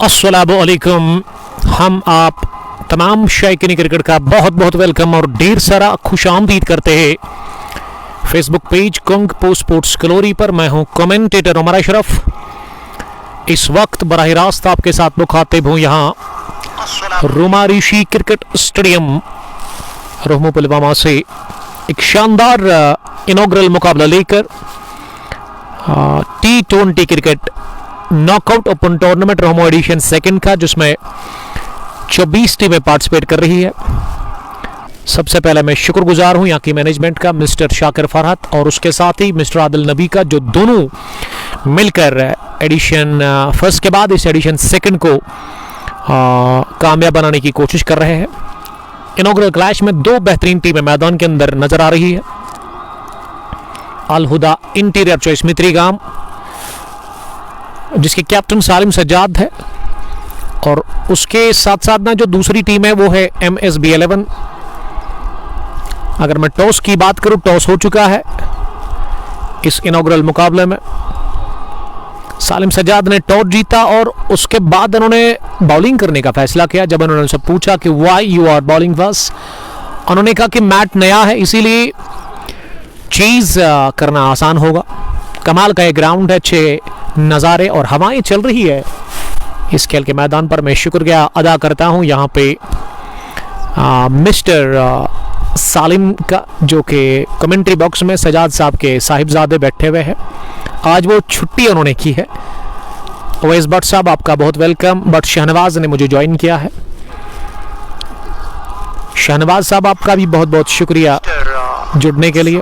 अस्सलामु अलैकुम। हम आप तमाम शायकीन क्रिकेट का बहुत बहुत वेलकम और ढेर सारा खुशामदीद करते हैं फेसबुक पेज कुंग पो स्पोर्ट्स ग्लोरी पर। मैं हूं कमेंटेटर उमर अशरफ। इस वक्त बराह रास्त आपके साथ मुखातिब हूं यहाँ रुमा ऋषि क्रिकेट स्टेडियम रोहमू पुलवामा से एक शानदार इनॉग्रल मुकाबला लेकर T20 cricket knockout open tournament Rohmu edition second का, जिसमें 24 टीमें पार्टिसिपेट कर रही है। सबसे पहले मैं शुक्रगुजार हूं यहाँ की मैनेजमेंट का, मिस्टर शाकिर फरहत और उसके साथ ही मिस्टर आदिल नबी का, जो दोनों मिलकर एडिशन फर्स्ट के बाद इस एडिशन सेकंड को कामयाब बनाने की कोशिश कर रहे हैं। इनॉग्रल क्लैश में दो बेहतरीन टीमें मैदान के अंदर नजर आ रही है। अल हुदा इंटीरियर चॉइस मित्रीगाम, जिसके कैप्टन सालिम सज्जाद है, और उसके साथ साथ ना जो दूसरी टीम है वो है MSB 11। अगर मैं टॉस की बात करूं, टॉस हो चुका है इस इनॉग्रल मुकाबले में। सालिम सज्जाद ने टॉस जीता और उसके बाद उन्होंने बॉलिंग करने का फैसला किया। जब उन्होंने उनसे पूछा कि why you are bowling first, उन्होंने कहा कि मैट नया है इसीलिए चीज करना आसान होगा। कमाल का एक ग्राउंड है, अच्छे नज़ारे और हवाएं चल रही है इस खेल के मैदान पर। मैं शुक्रिया अदा करता हूं यहाँ पे मिस्टर सालिम का, जो कि कमेंट्री बॉक्स में सजाद साहब के साहिबजादे बैठे हुए हैं। आज वो छुट्टी उन्होंने की है। ओवैस भट्ट साहब आपका बहुत वेलकम। बट शहनवाज ने मुझे ज्वाइन किया है। शहनवाज साहब आपका भी बहुत बहुत शुक्रिया जुड़ने के लिए,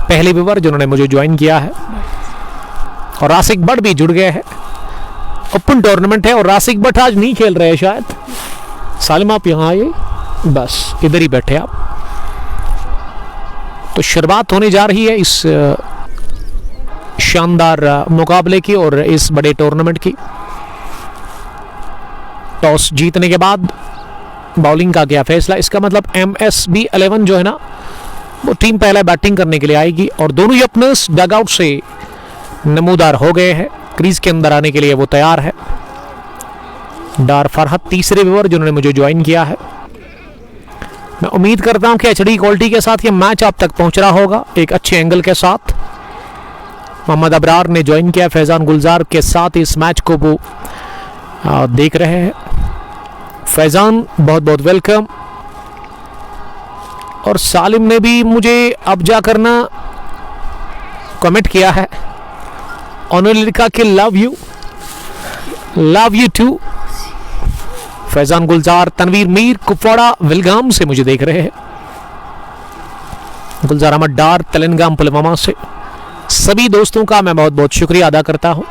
पहली व्यूअर जिन्होंने मुझे ज्वाइन किया है। और रासिक भट्ट भी जुड़ गए हैं। ओपन टूर्नामेंट है और रासिक भट्ट आज नहीं खेल रहे शायद। सालिम आप यहाँ आइए, बस इधर ही बैठे आप। तो शुरुआत होने जा रही है इस शानदार मुकाबले की और इस बड़े टूर्नामेंट की। टॉस जीतने के बाद बॉलिंग का क्या फैसला, इसका मतलब MSB 11 जो है ना, वो टीम पहले बैटिंग करने के लिए आएगी और दोनों ही अपनर्स डगआउट से नमूदार हो गए हैं। क्रीज के अंदर आने के लिए वो तैयार है। डार फरहत तीसरे व्यूअर जिन्होंने मुझे ज्वाइन किया है। मैं उम्मीद करता हूं कि HD क्वालिटी के साथ ये मैच आप तक पहुंच रहा होगा, एक अच्छे एंगल के साथ। मोहम्मद अबरार ने ज्वाइन किया फैजान गुलजार के साथ इस मैच को वो देख रहे हैं। फैजान बहुत बहुत वेलकम। और सालिम ने भी मुझे अब जा करना कमेंट किया है, उन्होंने लिखा कि लव यू टू। फैजान गुलजार, तनवीर मीर कुपवाड़ा विलगाम से मुझे देख रहे हैं। गुलजार अहमद डार तेलंगाम पुलवामा से। सभी दोस्तों का मैं बहुत बहुत शुक्रिया अदा करता हूं।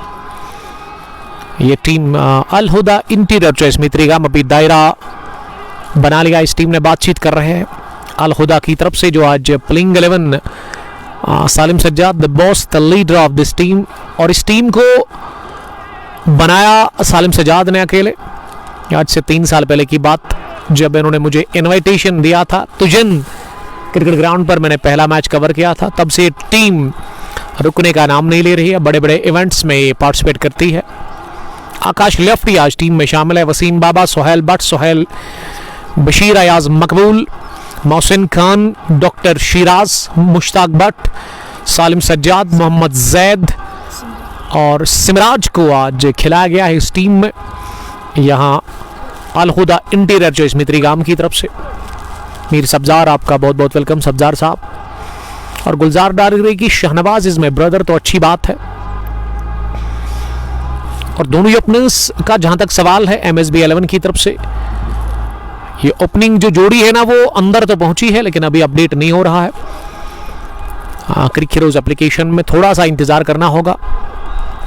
ये team Al Huda interior choice मित्रीगाम अभी दायरा बना लिया, इस टीम ने बातचीत कर रहे हैं अल हुदा की तरफ से, जो आज playing 11 Salim Sajjad the boss the leader of this team. और इस टीम को बनाया सालिम सज्जाद ने अकेले। आज से 3 साल पहले की बात, जब इन्होंने मुझे इनविटेशन दिया था तुजन क्रिकेट ग्राउंड पर, मैंने पहला मैच कवर किया था। तब से टीम रुकने का नाम नहीं ले रही है, बड़े बड़े इवेंट्स में ये पार्टिसिपेट करती है। आकाश लेफ्टी आज टीम में शामिल है। वसीम बाबा, सोहेल भट्ट, सोहेल बशीर, अयाज मकबूल, मोहसिन खान, डॉक्टर शिराज, मुश्ताक भट्ट, सालिम सज्जाद, मोहम्मद जैद और सिमराज को आज खिलाया गया है इस टीम में, यहाँ अल हुदा इंटीरियर चॉइस मित्रीगाम की तरफ से। मीर सब्जार आपका बहुत बहुत वेलकम सब्जार साहब। और गुलजार डाल रही कि शहनवाज इसमें ब्रदर, तो अच्छी बात है। और दोनों ही ओपनर्स का जहां तक सवाल है MSB 11 की तरफ से, ये ओपनिंग जो जोड़ी है ना वो अंदर तो पहुंची है, लेकिन अभी अपडेट नहीं हो रहा है। क्रिक हीरोज एप्लीकेशन में थोड़ा सा इंतजार करना होगा।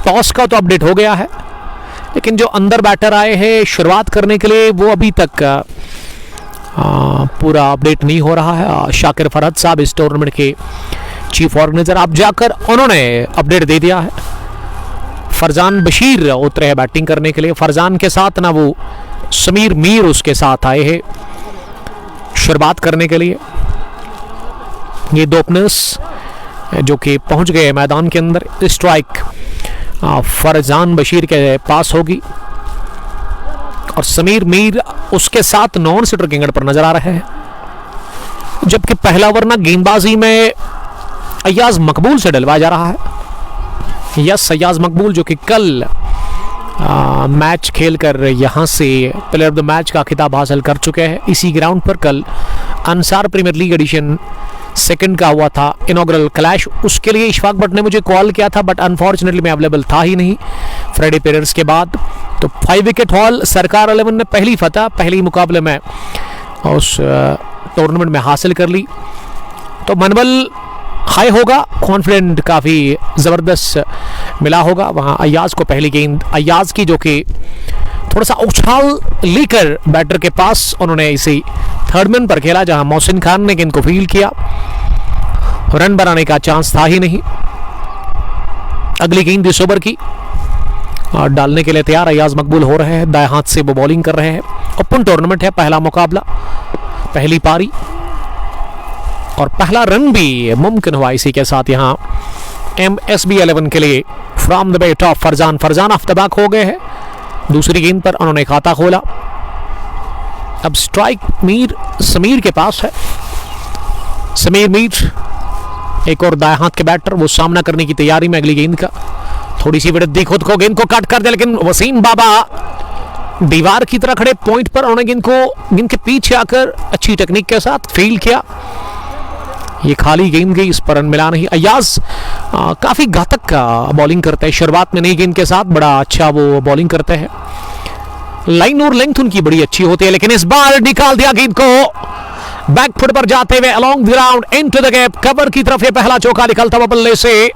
टॉस का तो अपडेट हो गया है, लेकिन जो अंदर बैटर आए हैं शुरुआत करने के लिए वो अभी तक पूरा अपडेट नहीं हो रहा है। शाकिर फरहत साहब इस टूर्नामेंट के चीफ ऑर्गेनाइजर, आप जाकर उन्होंने अपडेट दे दिया है। फरजान बशीर उतरे हैं बैटिंग करने के लिए। फरजान के साथ ना वो समीर मीर उसके साथ आए हैं शुरुआत करने के लिए। ये दो ओपनर्स जो कि पहुंच गए मैदान के अंदर। स्ट्राइक फरजान बशीर के पास होगी। और समीर मीर उसके साथ नॉन सिटर किंगड़ पर नजर आ रहे हैं, जबकि पहला ओवर गेंदबाजी में अय्याज मकबूल से डलवाया जा रहा है। यस, अय्याज मकबूल जो कि कल मैच खेलकर यहां से प्लेयर ऑफ द मैच का खिताब हासिल कर चुके हैं। इसी ग्राउंड पर कल Ansar premier league edition second का हुआ था इनॉग्रल क्लैश, उसके लिए इशफाक भट्ट ने मुझे कॉल किया था, बट अनफॉर्चुनेटली मैं अवेलेबल था ही नहीं फ्राइडे पीरियड्स के बाद। तो 5 विकेट हॉल सरकार 11 ने पहली फतह पहली मुकाबले में उस टूर्नामेंट में हासिल कर ली। तो मनोबल हाई होगा, कॉन्फिडेंट काफ़ी ज़बरदस्त मिला होगा वहाँ अय्याज को। पहली गेंद अय्याज की जो कि थोड़ा सा उछाल लेकर बैटर के पास उन्होंने इसे थर्ड मैन पर खेला, जहां मोहसिन खान ने गेंद को फील्ड किया, रन बनाने का चांस था ही नहीं। अगली गेंद इस ओवर की और डालने के लिए तैयार अय्याज मकबूल हो रहे हैं, दाएं हाथ से वो बॉलिंग कर रहे हैं। ओपन टूर्नामेंट है, पहला मुकाबला, पहली पारी और पहला रन भी मुमकिन हुआ इसी के साथ। यहाँ MSB 11 के लिए from the bat of Farzan of the back हो गए हैं। दूसरी गेंद पर उन्होंने खाता खोला। अब स्ट्राइक समीर के पास है। समीर मीर एक और दाएं हाथ के बैटर, वो सामना करने की तैयारी में अगली गेंद का। थोड़ी सी वृद्धि खुद को, गेंद को काट कर दिया, लेकिन वसीम बाबा दीवार की तरह खड़े पॉइंट पर उन्होंने गेंद के पीछे आकर अच्छी टेक्निक के साथ फील्ड किया। ये खाली गेंद गई, इस पर रन मिला नहीं। अय्याज काफी घातक का बॉलिंग करते हैं, शुरुआत में नई गेंद के साथ बड़ा अच्छा वो बॉलिंग करते हैं। लाइन और लेंथ उनकी बड़ी अच्छी होती है, लेकिन इस बार निकाल दिया गेंद को बैक फुट पर जाते हुए along the ground into the gap, cover की तरफ ये पहला चौका निकलता हुआ बल्ले से।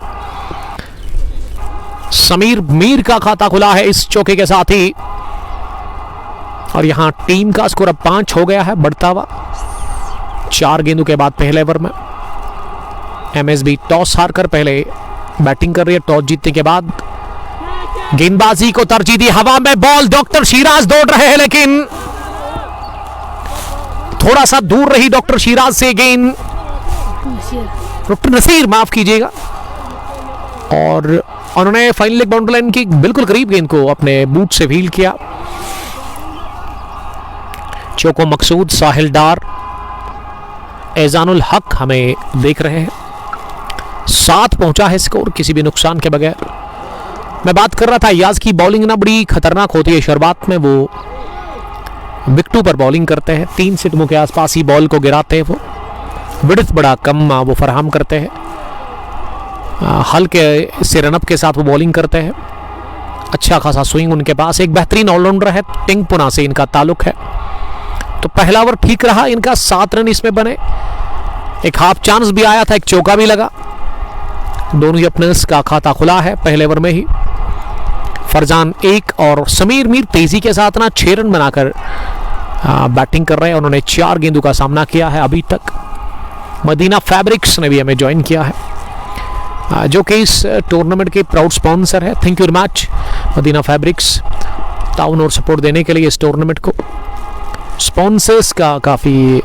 समीर मीर का खाता खुला है इस चौके के साथ ही, और यहां टीम का स्कोर अब 5 हो गया है बढ़ता हुआ 4 गेंदों के बाद पहले ओवर में। MSB टॉस हारकर पहले बैटिंग कर रही है, टॉस जीतने के बाद गेंदबाजी को तरजीह दी, हवा में बॉल, डॉक्टर शिराज दौड़ रहे हैं लेकिन थोड़ा सा दूर रही डॉक्टर शिराज से गेंद, डॉक्टर नसीर माफ कीजिएगा, और उन्होंने फाइनल लेग बाउंड्री लाइन की बिल्कुल करीब गेंद को अपने बूट से फील्ड किया। चौको मकसूद, साहिल डार, एजानुल हक हमें देख रहे हैं। 7 पहुंचा है स्कोर किसी भी नुकसान के बगैर। मैं बात कर रहा था अय्याज की बॉलिंग ना बड़ी खतरनाक होती है, शुरुआत में वो विकेटों पर बॉलिंग करते हैं, 3 सिटमों के आसपास ही बॉल को गिराते हैं, वो विड्थ बड़ा कम वो फराहम करते हैं, हल्के से रनअप के साथ वो बॉलिंग करते हैं, अच्छा खासा स्विंग उनके पास, एक बेहतरीन ऑलराउंडर है, टिंगपुना से इनका ताल्लुक है। तो पहला ओवर ठीक रहा इनका, 7 रन इसमें बने, एक हाफ चांस भी आया था, एक चौका भी लगा, दोनों ही अपने का खाता खुला है पहले ओवर में ही। फरजान 1 और समीर मीर तेजी के साथ ना 6 रन बनाकर बैटिंग कर रहे हैं। उन्होंने 4 गेंदों का सामना किया है अभी तक। मदीना फैब्रिक्स ने भी हमें ज्वाइन किया है, जो कि इस टूर्नामेंट के प्राउड स्पॉन्सर है। Thank you very much Madina fabrics, ताउन और सपोर्ट देने के लिए इस टूर्नामेंट को। स्पॉन्सर्स का काफ़ी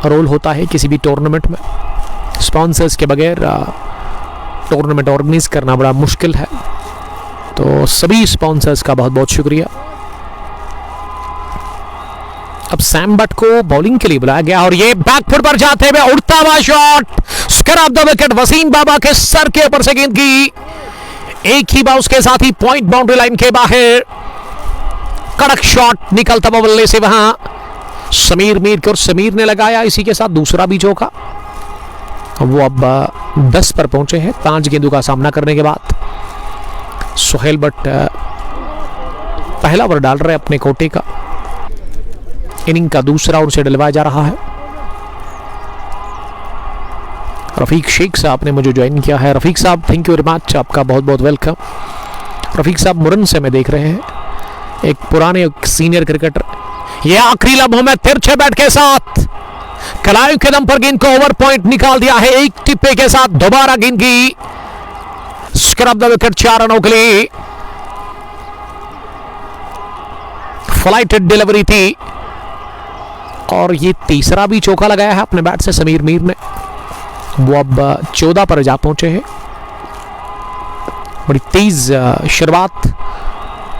रोल होता है किसी भी टूर्नामेंट में, स्पॉन्सर्स के बगैर टूर्नामेंट ऑर्गेनाइज करना बड़ा मुश्किल है। तो सभी स्पॉन्सर्स का बहुत बहुत शुक्रिया। अब सैम बट को बॉलिंग के लिए बुलाया गया और ये बैकफुट पर जाते हुए उड़ता हुआ shot, square off the wicket, Wasim Baba के सर के ऊपर से गेंद की, एक ही बाउंस के साथ ही पॉइंट बाउंड्री लाइन के बाहर, कड़क शॉट निकलता हुआ बल्ले से वहां समीर मीर को, और समीर ने लगाया इसी के साथ दूसरा भी चौका। वो अब 10 पर पहुंचे हैं 5 गेंदों का सामना करने के बाद। सुहेल बट पहला ओवर डाल रहे अपने कोटे का, इनिंग का दूसरा ओवर से डलवाया जा रहा है। रफीक शेख साहब ने मुझे ज्वाइन किया है। रफीक साहब थैंक यू वेरी मच, आपका बहुत बहुत वेलकम। रफीक साहब मुरन से मैं देख रहे हैं, एक पुराने सीनियर क्रिकेटर। ये आखिरी लम्हों में तिरछे बैट के साथ कलायु के दम पर गेंद को ओवर पॉइंट निकाल दिया है, एक टिप्पे के साथ दोबारा गेंद की, स्क्वायर ऑफ द विकेट 4 रनों के लिए। फ्लाइटेड डिलीवरी थी और ये तीसरा भी चौका लगाया है अपने बैट से समीर मीर ने। वो अब 14 पर जा पहुंचे हैं। बड़ी तेज शुरुआत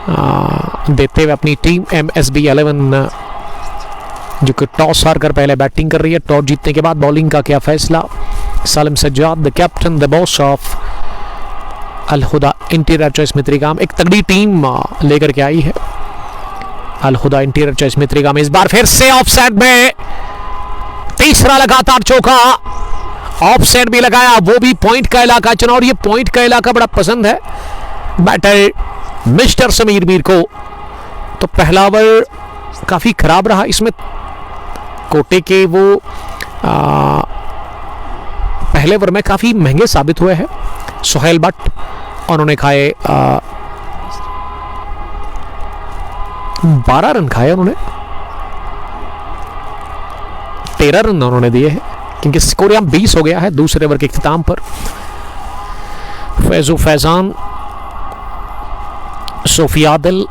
देते हुए अपनी टीम MSB 11 जो कि टॉस हार कर पहले बैटिंग कर रही है। टॉस जीतने के बाद बॉलिंग का क्या फैसला? Salim Sajjad the captain the boss of Al Huda interior choice Mitrigam एक तगड़ी टीम लेकर के आई है। अल हुदा इंटीरियर चॉइस मित्रिगाम इस बार फिर से ऑफ साइड में तीसरा लगातार चौका, ऑफ साइड भी लगाया, वो भी पॉइंट का इलाका चुना और ये पॉइंट का इलाका बड़ा पसंद है बैटर मिस्टर समीर मीर को। तो पहला ओवर काफी खराब रहा, इसमें कोटे के वो पहले ओवर में काफी महंगे साबित हुए हैं। सुहेल भट्ट उन्होंने खाए 12 रन खाए, उन्होंने 13 रन उन्होंने दिए हैं क्योंकि स्कोर यहां 20 हो गया है दूसरे ओवर के इख्तिताम पर। फैजू फैजान, सोफिया दिल,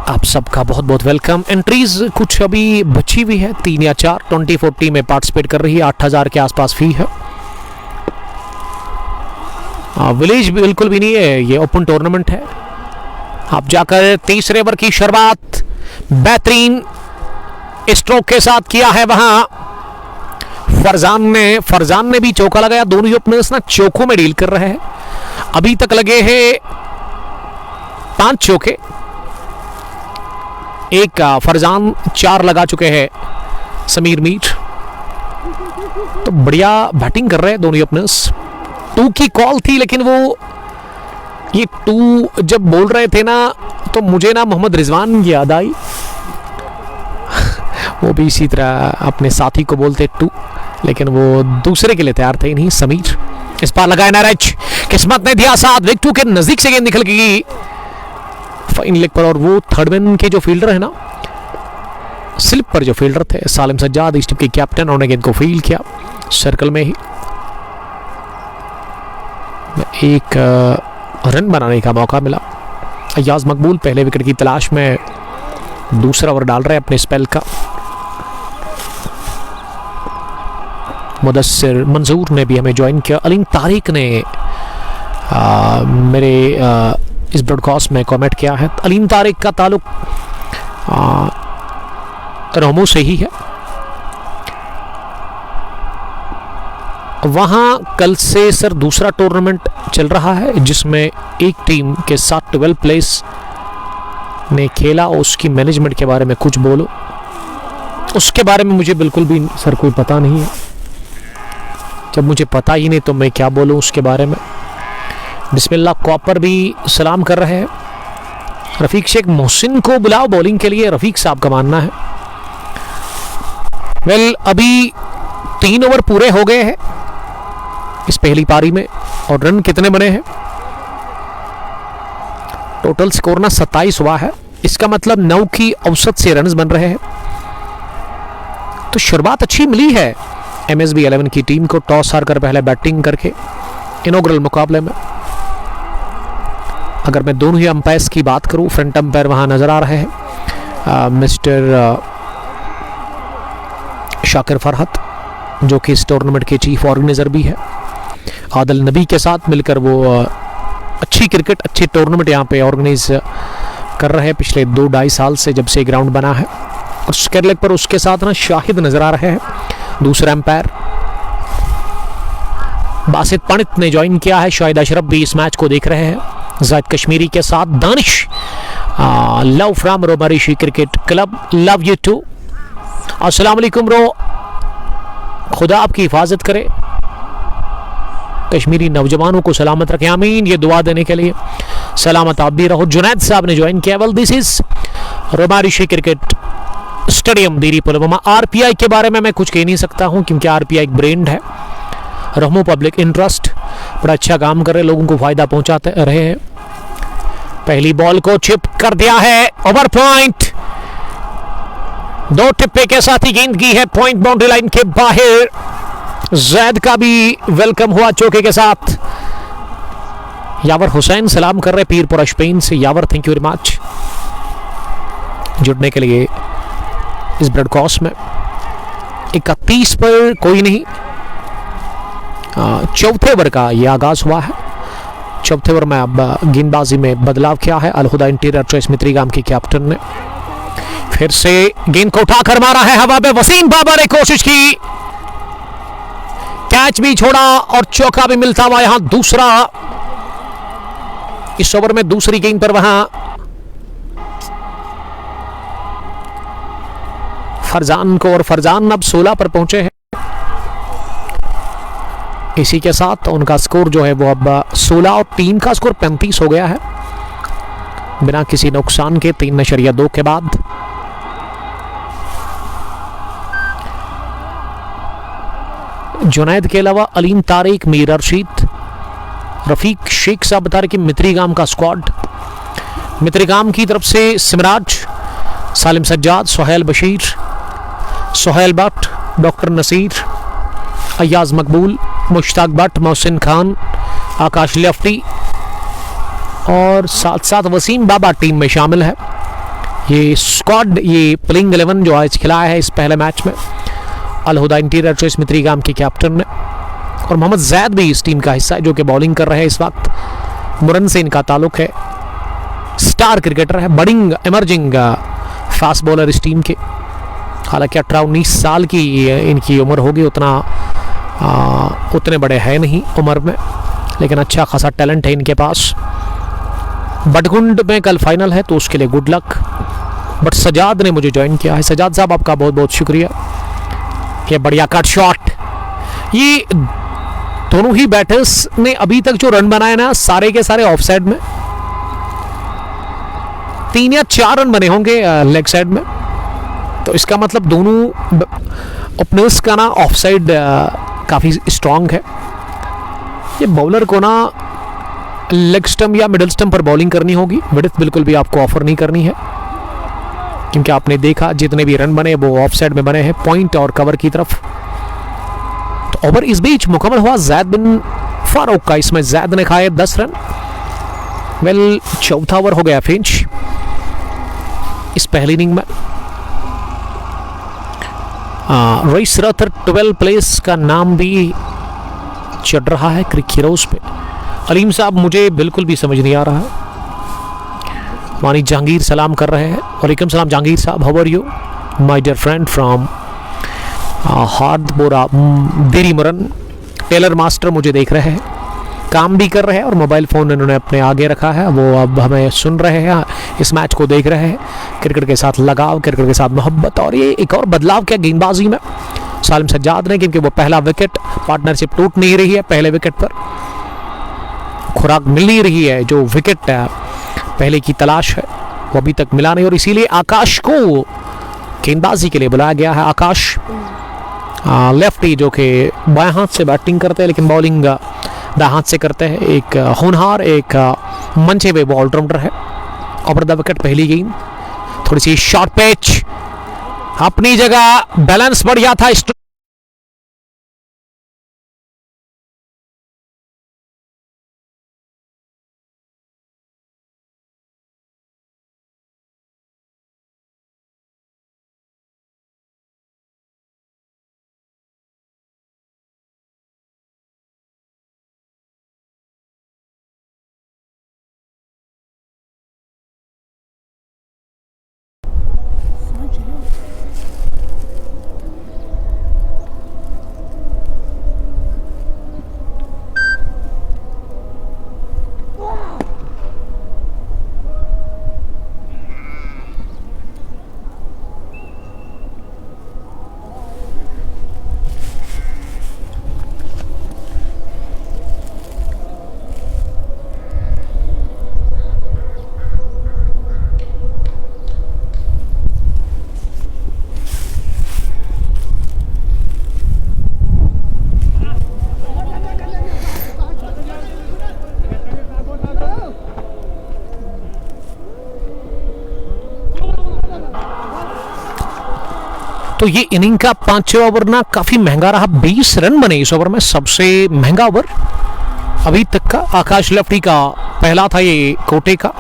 आप सबका बहुत बहुत वेलकम। एंट्रीज कुछ अभी बची हुई है, 3 या 4। 2040 में पार्टिसिपेट कर रही है, 8000 के आसपास फी है। विलेज बिल्कुल भी नहीं है, ये ओपन टूर्नामेंट है। आप जाकर तीसरे ओवर की शुरुआत बेहतरीन स्ट्रोक के साथ किया है वहां फरजान ने भी चौका लगाया। दोनों ही ओपनर्स ना चौकों में डील कर रहे हैं, अभी तक लगे हैं 5 चौके, एक फरजान 4 लगा चुके हैं समीर मीर। तो बढ़िया बैटिंग कर रहे हैं दोनों ही ओपनर्स। 2 की कॉल थी लेकिन वो ये 2 जब बोल रहे थे ना तो मुझे ना मोहम्मद रिजवान की याद आई। वो भी इसी तरह अपने साथी को बोलते 2, लेकिन वो दूसरे के लिए तैयार थे नहीं। समीर इस बार लगाया नाराज, किस्मत ने दिया साथ, विकेट के नजदीक से गेंद निकल गई फाइन लेग पर। और वो थर्ड मैन के जो फील्डर है ना, स्लिप पर जो फील्डर थे सालिम सज्जाद इस टीम के कैप्टन, उन्होंने गेंद को फील्ड किया सर्कल में ही। एक रन बनाने का मौका मिला। अयाज मकबूल पहले विकेट की तलाश में दूसरा ओवर डाल रहे हैं अपने स्पेल का। मुदस्सिर मंजूर ने भी हमें ज्वाइन किया। अलीम तारिक ने मेरे इस ब्रॉडकास्ट में कमेंट किया है। अलीम तारिक का ताल्लुक रोमो से ही है। वहाँ कल से सर दूसरा टूर्नामेंट चल रहा है जिसमें एक टीम के साथ 12 प्लेस ने खेला। उसकी मैनेजमेंट के बारे में कुछ बोलो। उसके बारे में मुझे बिल्कुल भी सर कोई पता नहीं है। जब मुझे पता ही नहीं तो मैं क्या बोलूँ उसके बारे में। बिस्मिल्लाह कॉपर भी सलाम कर रहे हैं। रफीक शेख मोहसिन को बुलाओ बॉलिंग के लिए, रफीक साहब का मानना है। वेल अभी 3 ओवर पूरे हो गए हैं इस पहली पारी में और रन कितने बने हैं? टोटल स्कोर ना 27 हुआ है। इसका मतलब 9 की औसत से रन्स बन रहे हैं। तो शुरुआत अच्छी मिली है MSB 11 की टीम को टॉस हार कर पहले बैटिंग करके इनॉग्रल मुकाबले में। अगर मैं दोनों ही अंपायर्स की बात करूं, फ्रंट अंपायर वहां नजर आ रहे हैं मिस्टर शाकिर फरहत जो कि इस टूर्नामेंट के चीफ ऑर्गेनाइजर भी है। आदिल नबी के साथ मिलकर वो अच्छी क्रिकेट अच्छी टूर्नामेंट यहाँ पे ऑर्गेनाइज कर रहे हैं पिछले 2-2.5 साल से जब से ग्राउंड बना है। और स्क्वायर लेग पर उसके साथ ना शाहिद नजर आ रहे हैं दूसरा अंपायर। बासित पंडित ने ज्वाइन किया है। शाहिद अशरफ भी इस मैच को देख रहे हैं जायद कश्मीरी के साथ। Danish love from Romrishi cricket club, love you too. अस्सलाम वालेकुम रो, खुदा आपकी हिफाजत करे, कश्मीरी नौजवानों को सलामत रखे, आमीन। ये दुआ देने के लिए सलामत आप भी रहो। जुनैद साहब ने ज्वाइन किया। Well this is Romrishi cricket stadium Diri Pulwama. RPI के बारे में मैं कुछ कह नहीं सकता हूं क्योंकि RPI एक ब्रांड है। रहमो पब्लिक इंटरेस्ट बड़ा अच्छा काम कर रहे, लोगों को फायदा पहुंचाते रहे हैं। पहली बॉल को चिप कर दिया है, ओवर पॉइंट। 2 टिप्पे के साथ ही गेंद की है पॉइंट बाउंड्री लाइन के बाहर। जैद का भी वेलकम हुआ चौके के साथ। यावर हुसैन सलाम कर रहे पीरपुरा स्पेन से। यावर थैंक यू वेरी मच जुड़ने के लिए इस ब्रॉडकास्ट में। 31 पर कोई नहीं, चौथे ओवर का यह आगाज हुआ है। चौथे ओवर में अब गेंदबाजी में बदलाव किया है अलहुदा इंटीरियर चॉइस मित्रीगाम के कैप्टन ने। फिर से गेंद को उठाकर मारा है हवा में, वसीम बाबा ने कोशिश की, कैच भी छोड़ा और चौका भी मिलता हुआ यहां दूसरा इस ओवर में दूसरी गेंद पर वहां फरजान को, और फरजान अब 16 पर पहुंचे हैं। इसी के साथ उनका स्कोर जो है वो अब 16 और टीम का स्कोर 35 हो गया है बिना किसी नुकसान के 3.2 के बाद। जुनैद के अलावा अलीम तारिक, मीर अरशीद, रफीक शेख साहब बता रहे कि मित्रीगाम का स्क्वाड, मित्रीगाम की तरफ से सिमराज, सालिम सज्जाद, सुहेल बशीर, सुहेल भट्ट, डॉक्टर नसीर, अयाज मकबूल, मुश्ताक भट्ट, मोहसिन खान, आकाश लेफ्टी और साथ साथ वसीम बाबा टीम में शामिल है। ये स्क्वाड, ये प्लेइंग 11 जो आज खिलाया है इस पहले मैच में अलहुदा इंटीरियर चॉइस मित्रीगाम के कैप्टन ने। और मोहम्मद जैद भी इस टीम का हिस्सा है जो कि बॉलिंग कर रहे हैं इस वक्त। मुरन से इनका ताल्लुक है, स्टार क्रिकेटर है, बडिंग एमर्जिंग फास्ट बॉलर इस टीम के। हालांकि 18-19 साल की इनकी उम्र होगी, उतने बड़े हैं नहीं उम्र में, लेकिन अच्छा खासा टैलेंट है इनके पास। बटगुंड में कल फाइनल है तो उसके लिए गुड लक। बट सजाद ने मुझे ज्वाइन किया है, सजाद साहब आपका बहुत बहुत शुक्रिया। ये बढ़िया कट शॉट, ये दोनों ही बैटर्स ने अभी तक जो रन बनाए ना सारे के सारे ऑफ साइड में, 3 या 4 रन बने होंगे लेग साइड में, तो इसका मतलब दोनों ओपनर्स का ना ऑफ साइड काफ़ी स्ट्रांग है। ये बॉलर को ना लेग स्टंप या मिडिल स्टंप पर बॉलिंग करनी होगी, विड्थ बिल्कुल भी आपको ऑफर नहीं करनी है, क्योंकि आपने देखा जितने भी रन बने वो ऑफ साइड में बने हैं, पॉइंट और कवर की तरफ। तो ओवर इस बीच मुकम्मल हुआ जैद बिन फारूक का, इसमें जैद ने खाए 10 रन। वेल, चौथा ओवर हो गया फिनिश इस पहली इनिंग में। रईस रथर 12 प्लेस का नाम भी चढ़ रहा है क्रिक हीरोज पे। अलीम साहब मुझे बिल्कुल भी समझ नहीं आ रहा है। मानी जहांगीर सलाम कर रहे हैं, वालेकुम सलाम जहांगीर साहब, how are you my dear friend from Hardpora Deri Muran. Tailor master मुझे देख रहे हैं, काम भी कर रहे हैं और मोबाइल फ़ोन इन्होंने अपने आगे रखा है, वो अब हमें सुन रहे हैं, इस मैच को देख रहे हैं। क्रिकेट के साथ लगाव, क्रिकेट के साथ मोहब्बत। और ये एक और बदलाव क्या गेंदबाजी में सालिम सज्जाद ने, क्योंकि वो पहला विकेट, पार्टनरशिप टूट नहीं रही है पहले विकेट पर, खुराक मिल नहीं रही है, जो विकेट पहले की तलाश है वो अभी तक मिला नहीं, और इसीलिए आकाश को गेंदबाजी के लिए बुलाया गया है। आकाश लेफ्टी जो कि बाएं हाथ से बैटिंग करते हैं लेकिन बॉलिंग दाएं हाथ से करते हैं, एक होनहार, एक मंचे हुए ऑलराउंडर है। ओवर द विकेट पहली गेंद, थोड़ी सी शॉर्ट पिच, अपनी जगह बैलेंस बढ़िया था। तो ये इनिंग का 5वां ओवर ना काफी महंगा रहा, 20 रन बने इस ओवर में, सबसे महंगा ओवर अभी तक का। आकाश लेफ्टी का पहला था ये कोटे का,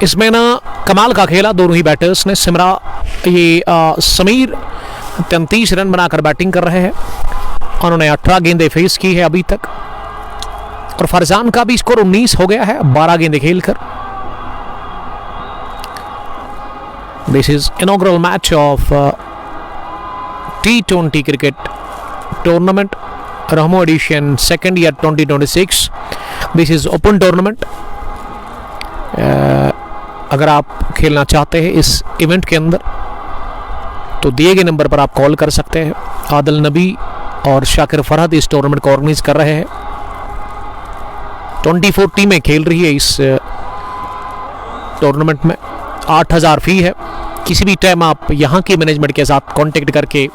इसमें ना कमाल का खेला दोनों ही बैटर्स ने। समीर 33 रन बनाकर बैटिंग कर रहे हैं, उन्होंने 18 गेंदें फेस की है अभी तक, और फरजान का भी स्कोर 19 हो गया है 12 गेंदें खेलकर। This is inaugural match of T20 cricket tournament Rahmo edition second year 2026। This is open tournament. अगर आप खेलना चाहते हैं इस इवेंट के अंदर तो दिए गए नंबर पर आप कॉल कर सकते हैं। आदिल नबी और शाकिर फरहद इस टूर्नामेंट को ऑर्गेनाइज कर रहे हैं। 24 टीमें खेल रही है इस टूर्नामेंट में। 8,000 फी है। किसी भी टाइम आप यहाँ की मैनेजमेंट के साथ कांटेक्ट करके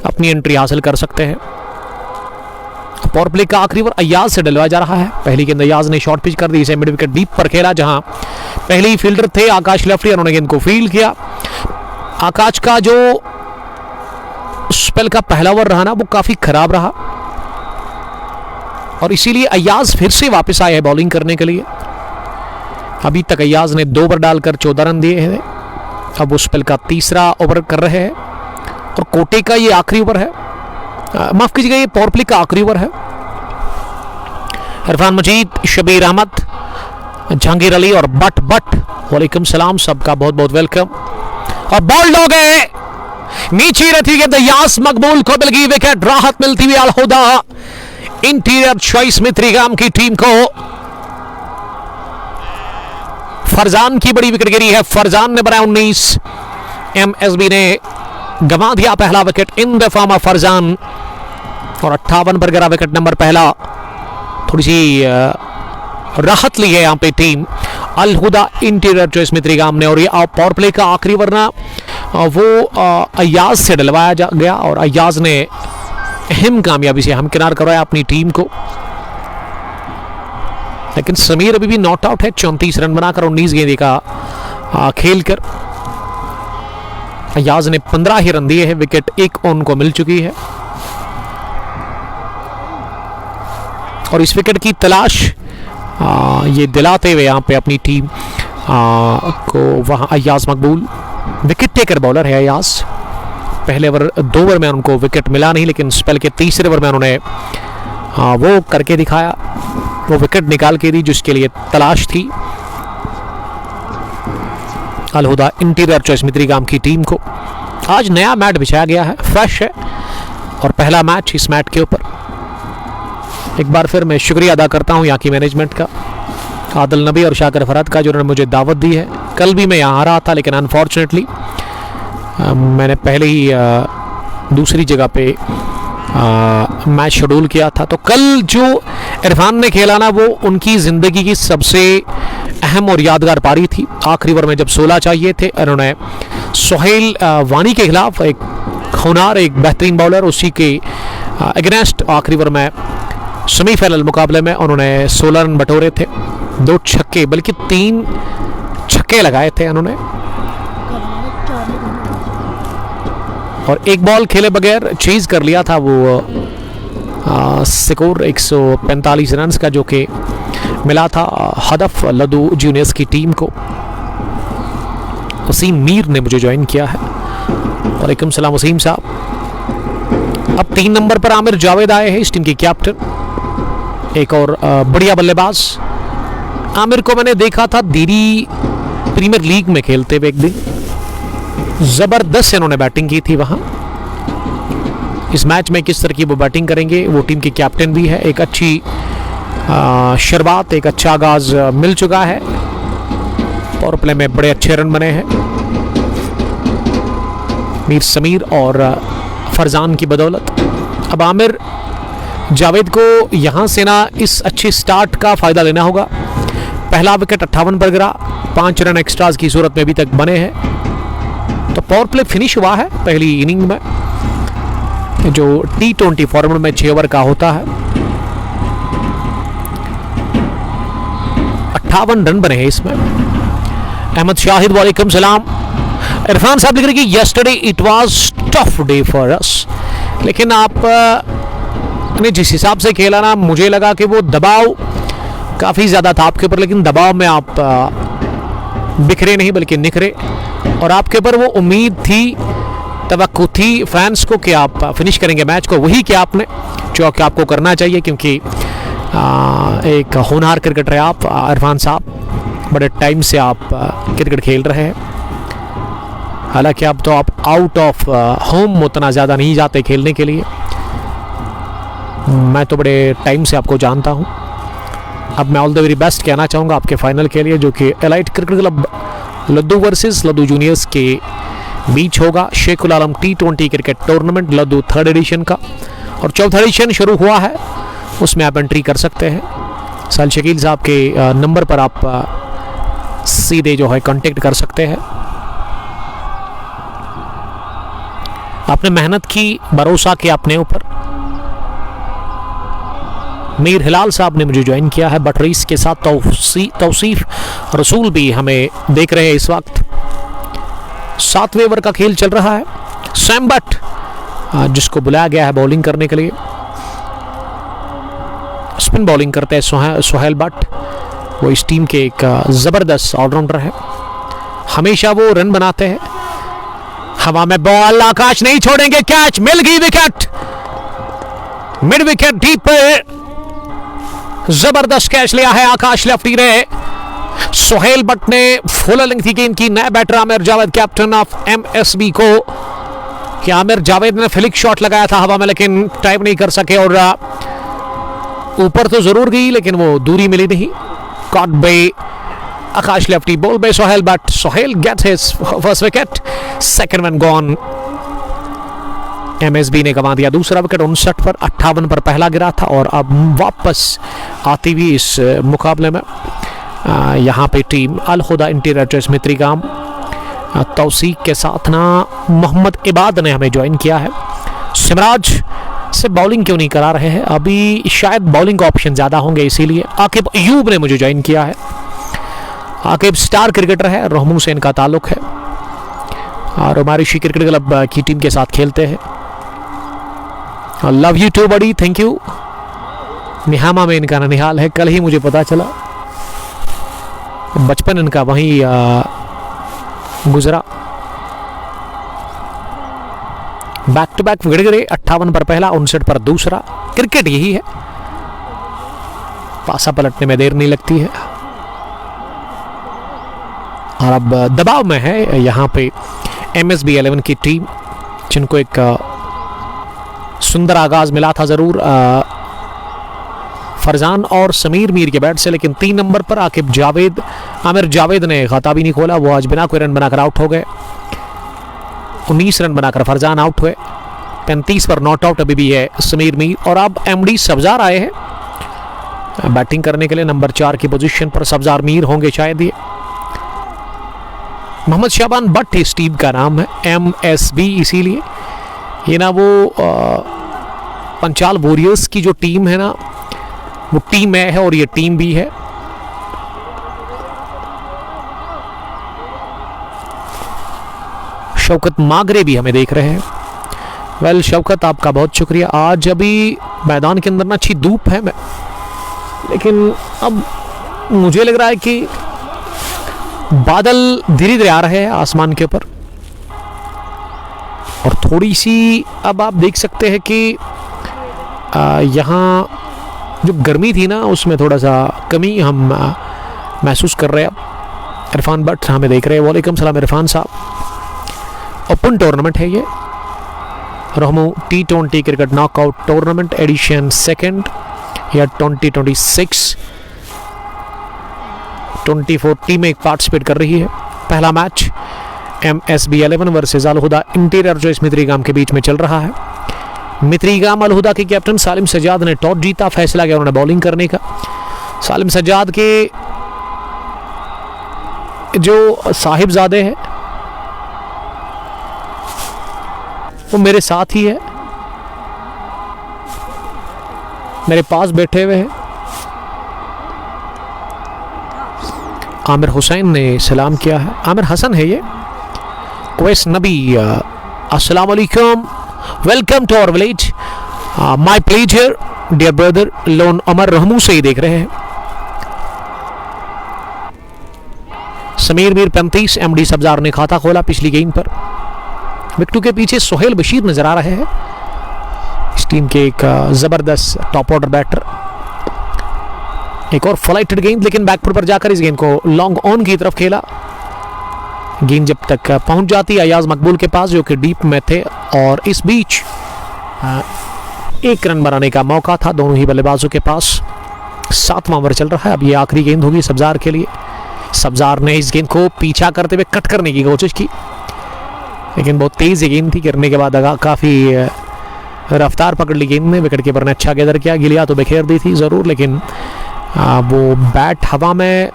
अपनी एंट्री हासिल कर सकते हैं। पावर प्ले का आखिरी ओवर अयाज से डलवाया जा रहा है। पहली गेंद अयाज ने शॉर्ट पिच कर दी, इसे मिड विकेट डीप पर खेला, जहां पहले ही फील्डर थे आकाश लेफ्टी, उन्होंने गेंद को फील्ड किया। आकाश का जो स्पेल का पहला ओवर रहा ना वो काफी खराब रहा और इसीलिए अयाज फिर से वापस आए हैं बॉलिंग करने के लिए। अभी तक अयाज ने 2 ओवर डालकर 14 रन दिए हैं। अब वो स्पेल का तीसरा ओवर कर रहे हैं और कोटे का ये आखिरी ओवर है, माफ कीजिएगा ये पावर प्ले का आखिरी ओवर है। इरफान मजीद, शबीर अहमद, जहांगीर अली और बट वालेकुम सलाम, सबका बहुत बहुत वेलकम। और बॉल्ड हो गए, नीचे रहती गेंद यास मकबूल को मिल गई विकेट। राहत मिलती हुई अलहुदा इंटीरियर चॉइस मित्रिगाम की टीम को। फरजान की बड़ी विकेट गिरी है, फरजान ने बनाया 19। एमएसबी ने गंवा दिया पहला wicket in the form of Farzan और 58 पर गिरा विकेट नंबर पहला। थोड़ी सी राहत ली है यहाँ पे टीम अलहुदा इंटीरियर चॉइस मित्रिगाम ने। और ये पावर प्ले का आखिरी वरना वो अयाज से डलवाया गया और अयाज ने अहम कामयाबी से हमकिनार करवाया अपनी टीम को। लेकिन समीर अभी भी नॉट आउट है, 34 रन बनाकर 19 गेंदे का खेलकर। अयाज ने 15 ही रन दिए हैं, विकेट एक उनको मिल चुकी है और इस विकेट की तलाश ये दिलाते हुए यहाँ पे अपनी टीम को वहाँ अयाज मकबूल विकेट टेकर बॉलर है। अयाज पहले ओवर 2 ओवर में उनको विकेट मिला नहीं, लेकिन स्पेल के तीसरे ओवर में उन्होंने वो करके दिखाया, वो विकेट निकाल के दी जिसके लिए तलाश थी अलहुदा इंटीरियर चॉइस मित्रिगाम की टीम को। आज नया मैट बिछाया गया है, फ्रेश है और पहला मैच इस मैट के ऊपर। एक बार फिर मैं शुक्रिया अदा करता हूं यहाँ की मैनेजमेंट का, आदिल नबी और शाकिर फरहद का, जो उन्होंने मुझे दावत दी है। कल भी मैं यहाँ आ रहा था लेकिन अनफॉर्चुनेटली मैंने पहले ही दूसरी जगह पे मैच शेड्यूल किया था। तो कल जो इरफान ने खेला ना वो उनकी ज़िंदगी की सबसे अहम और यादगार पारी थी। आखिरी ओवर में जब 16 चाहिए थे, उन्होंने सोहेल वानी के खिलाफ, एक खूनार एक बेहतरीन बॉलर, उसी के अगेंस्ट आखिरी ओवर में सेमीफाइनल मुकाबले में उन्होंने 16 रन बटोरे थे। 2 छक्के बल्कि 3 छक्के लगाए थे उन्होंने और एक बॉल खेले बगैर चेज कर लिया था वो स्कोर 145 रन का, जो कि मिला था हदफ लदू जूनियर्स की टीम को। वसीम मीर ने मुझे ज्वाइन किया है। वालेकुम सलाम वसीम साहब। अब 3 नंबर पर आमिर जावेद आए हैं, इस टीम के कैप्टन, एक और बढ़िया बल्लेबाज। आमिर को मैंने देखा था दिल्ली प्रीमियर लीग में खेलते हुए एक दिन, जबरदस्त इन्होंने बैटिंग की थी वहां। इस मैच में किस तरह की वो बैटिंग करेंगे, वो टीम के कैप्टन भी है। एक अच्छी शुरुआत, एक अच्छा आगाज मिल चुका है। पावर प्ले में बड़े अच्छे रन बने हैं मीर समीर और फरजान की बदौलत। अब आमिर जावेद को यहां से ना इस अच्छे स्टार्ट का फायदा लेना होगा। पहला विकेट 58 पर गिरा, 5 रन एक्स्ट्राज की सूरत में अभी तक बने हैं। तो पावर प्ले फिनिश हुआ है पहली इनिंग में, जो T20 फॉर्मेट में 6 ओवर का होता है। 58 रन बने हैं इसमें। अहमद शाहिद वालेकुम सलाम। इरफान साहब लिख रहे कि yesterday it was tough day for us, लेकिन आप ने जिस हिसाब से खेला ना, मुझे लगा कि वो दबाव काफ़ी ज़्यादा था आपके ऊपर, लेकिन दबाव में आप बिखरे नहीं बल्कि निखरे और आपके ऊपर वो उम्मीद थी, तवक्को थी फैंस को कि आप फिनिश करेंगे मैच को। वही किया आपने जो कि आपको करना चाहिए, क्योंकि एक होनहार क्रिकेटर है आप इरफान साहब, बड़े टाइम से आप क्रिकेट खेल रहे हैं। हालांकि अब तो आप आउट ऑफ होम उतना ज़्यादा नहीं जाते खेलने के लिए, मैं तो बड़े टाइम से आपको जानता हूं। अब मैं ऑल द वेरी बेस्ट कहना चाहूँगा आपके फाइनल के लिए, जो कि elite cricket club Laddu versus Laddu juniors के बीच होगा। Sheikhul Alam T20 cricket tournament Laddu 3rd edition का, और 4th एडिशन शुरू हुआ है, उसमें आप एंट्री कर सकते हैं। साल शकील साहब के नंबर पर आप सीधे जो है कांटेक्ट कर सकते हैं। आपने मेहनत की, भरोसा किया अपने ऊपर। मीर हिलाल साहब ने मुझे ज्वाइन किया है, बटरीस के साथ तौसीफ रसूल भी हमें देख रहे हैं इस वक्त। 7वें ओवर का खेल चल रहा है। सैम बट जिसको बुलाया गया है बॉलिंग करने के लिए, स्पिन बॉलिंग करते हैं सोहेल बट, वो इस टीम के एक ज़बरदस्त ऑलराउंडर है। हमेशा वो रन बनाते हैं। हवा में बॉल, आकाश नहीं छोड़ेंगे, कैच, मिल गई विकेट, मिड विकेट डीप पे जबरदस्त कैच लिया है आकाश लेफ्टी ने। सोहेल बट ने फुल लेंथ की गेंद की, नया batter Aamir Javed captain of MSB को, कि आमिर जावेद ने फ्लिक शॉट लगाया था हवा में, लेकिन टाइप नहीं कर सके, और ऊपर तो जरूर गई लेकिन वो दूरी मिली नहीं। Caught by Akash lefty, ball by Sohail Butt, Sohail gets his first wicket, second one gone. MSB ने गंवा दिया दूसरा विकेट 59 पर, 58 पर पहला गिरा था, और अब वापस आती हुई इस मुकाबले में यहाँ पे टीम अल खुदा इंटीरियर ट्रेस मित्रीगाम तौसीक के साथ ना मोहम्मद इबाद ने हमें ज्वाइन किया है। सिमराज से बॉलिंग क्यों नहीं करा रहे हैं, अभी शायद बॉलिंग का ऑप्शन ज़्यादा होंगे इसीलिए। आकिब अयूब ने मुझे ज्वाइन किया है। आकिब स्टार क्रिकेटर है, रहमू से इनका ताल्लुक है, और हमारी शी क्रिकेट क्लब की टीम के साथ खेलते हैं। लव यू टू बड़ी, थैंक यू। निहामा में इनका ननिहाल है, कल ही मुझे पता चला, बचपन इनका वहीं गुजरा। बैक टू बैक विकेट गिरे, 58 पर पहला, 59 पर दूसरा। क्रिकेट यही है, पासा पलटने में देर नहीं लगती है। और अब दबाव में है यहाँ पे MSB 11 की टीम, जिनको एक सुंदर आगाज मिला था जरूर फरजान और समीर मीर के बैट से, लेकिन 3 नंबर पर आमिर जावेद ने खाता भी नहीं खोला। वो आज बिना कोई रन बनाकर आउट हो गए। 19 रन बनाकर फरजान आउट हुए। 35 पर नॉट आउट अभी भी है समीर मीर, और अब MD सब्जार आए हैं बैटिंग करने के लिए। नंबर 4 की पोजीशन पर सब्जार मीर होंगे शायद। ये मोहम्मद शाबान बट इस टीम का नाम है, MSB इसीलिए। ये ना वो पंचाल वॉरियर्स की जो टीम है ना, वो टीम ए है और ये टीम बी है। शौकत मागरे भी हमें देख रहे हैं। वेल शौकत, आपका बहुत शुक्रिया। आज अभी मैदान के अंदर ना अच्छी धूप है, लेकिन अब मुझे लग रहा है कि बादल धीरे धीरे आ रहे हैं आसमान के ऊपर, और थोड़ी सी अब आप देख सकते हैं कि यहाँ जो गर्मी थी ना उसमें थोड़ा सा कमी हम महसूस कर रहे हैं। अब इरफान भट्ट हमें देख रहे हैं। वालेकुम सलाम इरफान साहब। ओपन टूर्नामेंट है ये, Rahmu T20 cricket knockout tournament edition 2nd या 2026। 24 टीमें पार्टिसिपेट कर रही है। पहला मैच MSB 11 वर्सेस अल हुदा इंटीरियर जो इस मित्रीगाम के बीच में चल रहा है। मित्रीगाम अल हुदा के कैप्टन सालिम सज्जाद ने टॉस जीता, फैसला किया उन्होंने बॉलिंग करने का। सालिम सज्जाद के जो साहिबजादे हैं वो मेरे साथ ही है, मेरे पास बैठे हुए हैं। आमिर हुसैन ने सलाम किया है। आमिर हसन है ये। क्वेस नबी, अस्सलाम वालेकुम, welcome to our village, my pleasure dear brother. Lone Amar Rahmu से ही देख रहे हैं। समीर मीर 35, MD सब्जार ने खाता खोला पिछली गेंद पर। विकेट के पीछे सोहेल बशीर नजर आ रहे हैं, इस टीम के एक जबरदस्त टॉप ऑर्डर बैटर। एक और फ्लाइटेड गेंद, लेकिन बैकफुट पर जाकर इस गेंद को लॉन्ग ऑन की तरफ खेला। गेंद जब तक पहुंच जाती अयाज मकबूल के पास जो कि डीप में थे, और इस बीच 1 रन बनाने का मौका था दोनों ही बल्लेबाजों के पास। 7वां ओवर चल रहा है, अब ये आखिरी गेंद होगी सब्जार के लिए। सब्जार ने इस गेंद को पीछा करते हुए कट करने की कोशिश की, लेकिन बहुत तेज गेंद थी। गिरने के बाद काफ़ी रफ्तार पकड़ ली गेंद ने। विकेट कीपर ने अच्छा गैदर किया, गिलिया तो बिखेर दी थी ज़रूर, लेकिन वो बैट हवा में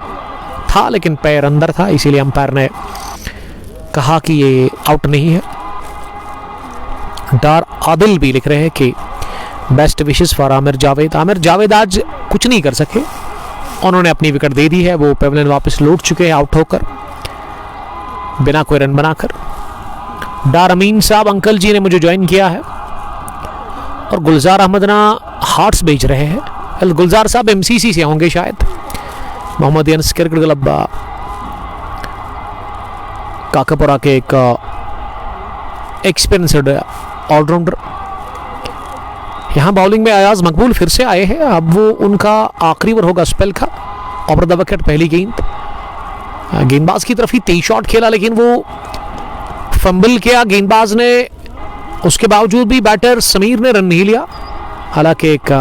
था लेकिन पैर अंदर था, इसीलिए अंपायर ने कहा कि ये आउट नहीं है। डार आदिल भी लिख रहे हैं कि best wishes for Aamir Javed. Aamir Javed आज कुछ नहीं कर सके, उन्होंने अपनी विकेट दे दी है। वो पेवलियन वापस लौट चुके हैं आउट होकर, बिना कोई रन बनाकर। डार अमीन साहब अंकल जी ने मुझे ज्वाइन किया है, और गुलजार अहमद ना हार्ट्स बेच रहे हैं। गुलजार साहब एमसीसी से होंगे शायद, मोहम्मद अनस क्रिकेट क्लब काकापुरा के एक एक्सपीरियंस्ड ऑलराउंडर। यहाँ बॉलिंग में अयाज मकबूल फिर से आए हैं। अब वो उनका आखिरी ओवर होगा स्पेल का। ओवर द विकेट पहली गेंद, गेंदबाज की तरफ ही 23 शॉट खेला, लेकिन वो फंबल किया गेंदबाज ने। उसके बावजूद भी बैटर समीर ने रन नहीं लिया, हालांकि एक